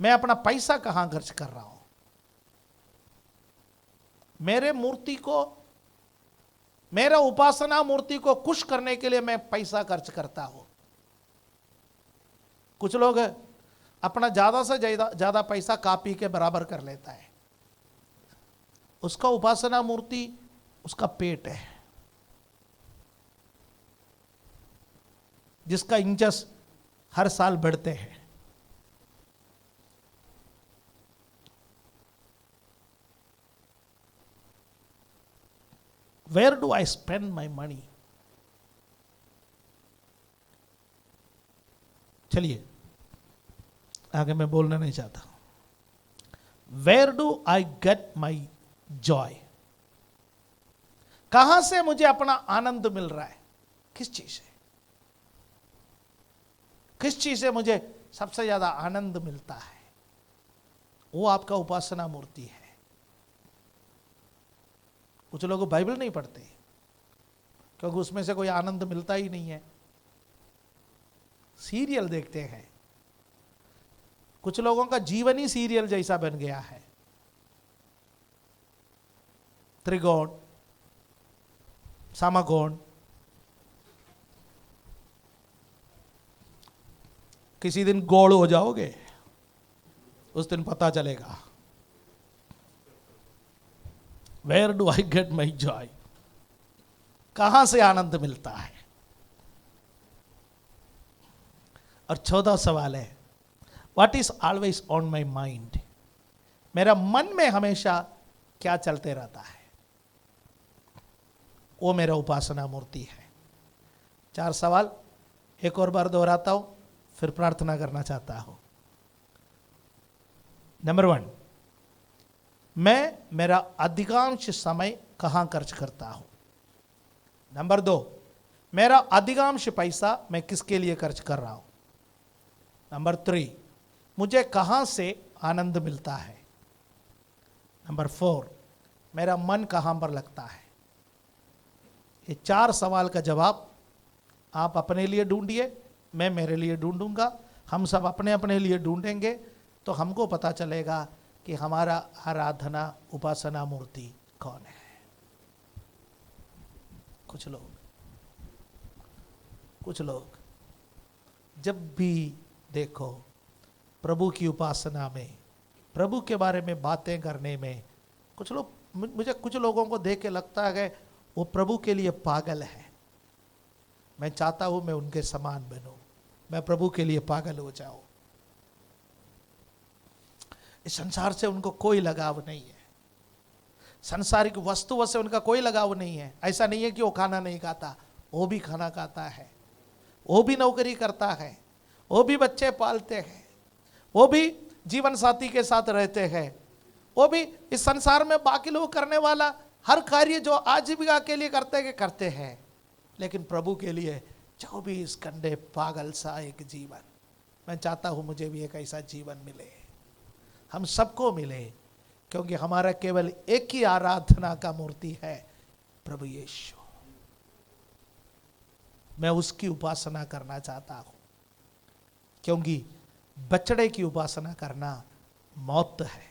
मैं अपना पैसा कहां खर्च कर रहा हूं? मेरे मूर्ति को, मेरा उपासना मूर्ति को खुश करने के लिए मैं पैसा खर्च करता हूं। कुछ लोग अपना ज्यादा से ज्यादा पैसा कापी के बराबर कर लेता है, उसका उपासना मूर्ति उसका पेट है, जिसका इंचस हर साल बढ़ते हैं। Where do I spend my money? चलिए आगे मैं बोलना नहीं चाहता। Where do I get my joy? कहां से मुझे अपना आनंद मिल रहा है? किस चीज से? किस चीज से मुझे सबसे ज्यादा आनंद मिलता है? वो आपका उपासना मूर्ति है। कुछ लोग बाइबल नहीं पढ़ते क्योंकि उसमें से कोई आनंद मिलता ही नहीं है। सीरियल देखते हैं, कुछ लोगों का जीवन ही सीरियल जैसा बन गया है। त्रिकोण, समकोण, किसी दिन गोल हो जाओगे, उस दिन पता चलेगा। Where do I get my joy? कहां से आनंद मिलता है? और 14 सवाल है, What is always on my mind? मेरा मन में हमेशा क्या चलते रहता है? वो मेरा उपासना मूर्ति है। 4 सवाल एक और बार दोहराता हूं, फिर प्रार्थना करना चाहता हूं। नंबर 1, मैं मेरा अधिकांश समय कहां खर्च करता हूं? नंबर 2, मेरा अधिकांश पैसा मैं किसके लिए खर्च कर रहा हूं? नंबर 3, मुझे कहां से आनंद मिलता है? नंबर 4, मेरा मन कहां पर लगता है? ये 4 सवाल का जवाब आप अपने लिए ढूंढिए, मैं मेरे लिए ढूंढूंगा, हम सब अपने अपने लिए ढूंढेंगे, तो हमको पता चलेगा कि हमारा आराधना उपासना मूर्ति कौन है। कुछ लोग जब भी देखो प्रभु की उपासना में, प्रभु के बारे में बातें करने में, मुझे कुछ लोगों को देख के लगता है कि वो प्रभु के लिए पागल है। मैं चाहता हूं मैं उनके समान बनूं, मैं प्रभु के लिए पागल हो जाऊं। इस संसार से उनको कोई लगाव नहीं है, सांसारिक वस्तुओं से उनका कोई लगाव नहीं है। ऐसा नहीं है कि वो खाना नहीं खाता, वो भी खाना खाता है, वो भी नौकरी करता है, वो भी बच्चे पालते हैं, वो भी जीवन साथी के साथ रहते हैं, वो भी इस संसार में बाकी लोग करने वाला हर कार्य जो आजीविका के लिए करते हैं, लेकिन प्रभु के लिए 24 घंटे पागल सा एक जीवन। मैं चाहता हूं मुझे भी एक ऐसा जीवन मिले, हम सबको मिले, क्योंकि हमारा केवल एक ही आराधना का मूर्ति है, प्रभु यीशु। मैं उसकी उपासना करना चाहता हूं, क्योंकि बछड़े की उपासना करना मौत है,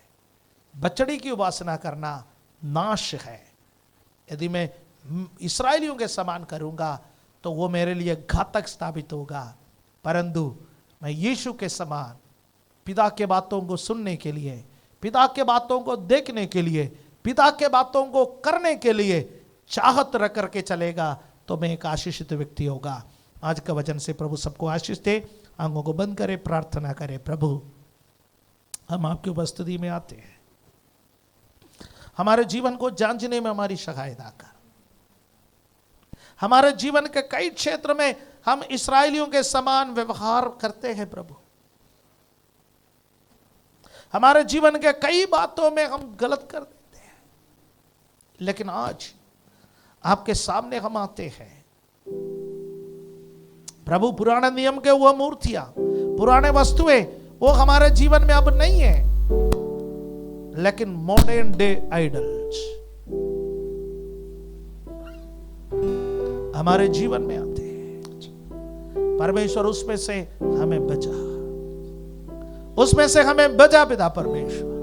बछड़ी की उपासना करना नाश है। यदि मैं इस्राएलियों के समान करूंगा तो वो मेरे लिए घातक साबित होगा, परंतु मैं यीशु के समान पिता के बातों को सुनने के लिए, पिता के बातों को देखने के लिए, पिता के बातों को करने के लिए चाहत रख करके चलेगा तो मैं एक आशीषित व्यक्ति होगा। आज का वचन से प्रभु सबको आशीष दे। आंखों को बंद करें, प्रार्थना करें। प्रभु, हम आपकी उपस्थिति में आते हैं, हमारे जीवन को जांचने में हमारी सहायता कर। हमारे जीवन के कई क्षेत्र में हम इस्राएलियों के समान व्यवहार करते हैं प्रभु, हमारे जीवन के कई बातों में हम गलत कर देते हैं, लेकिन आज आपके सामने हम आते हैं प्रभु। पुराने नियम के वो मूर्तियां, पुराने वस्तुएं वो हमारे जीवन में अब नहीं है, लेकिन मॉडर्न डे आइडल्स, हमारे जीवन में आते हैं। परमेश्वर उसमें से हमें बचा, उसमें से हमें बचा पिता परमेश्वर।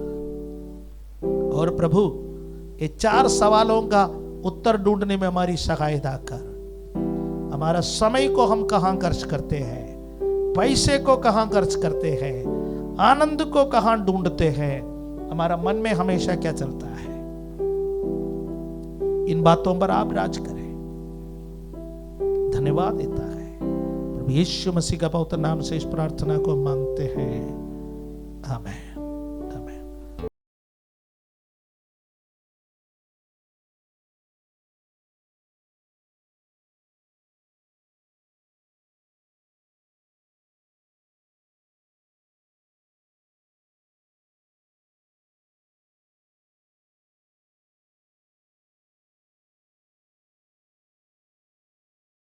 और प्रभु ये 4 सवालों का उत्तर ढूंढने में हमारी सहायता कर। हमारा समय को हम कहां खर्च करते हैं, पैसे को कहां खर्च करते हैं, आनंद को कहां ढूंढते हैं, हमारा मन में हमेशा क्या चलता है, इन बातों पर आप राज करें। धन्यवाद देता है प्रभु यीशु मसीह का पवित्र नाम से इस प्रार्थना को मांगते हैं, आमीन।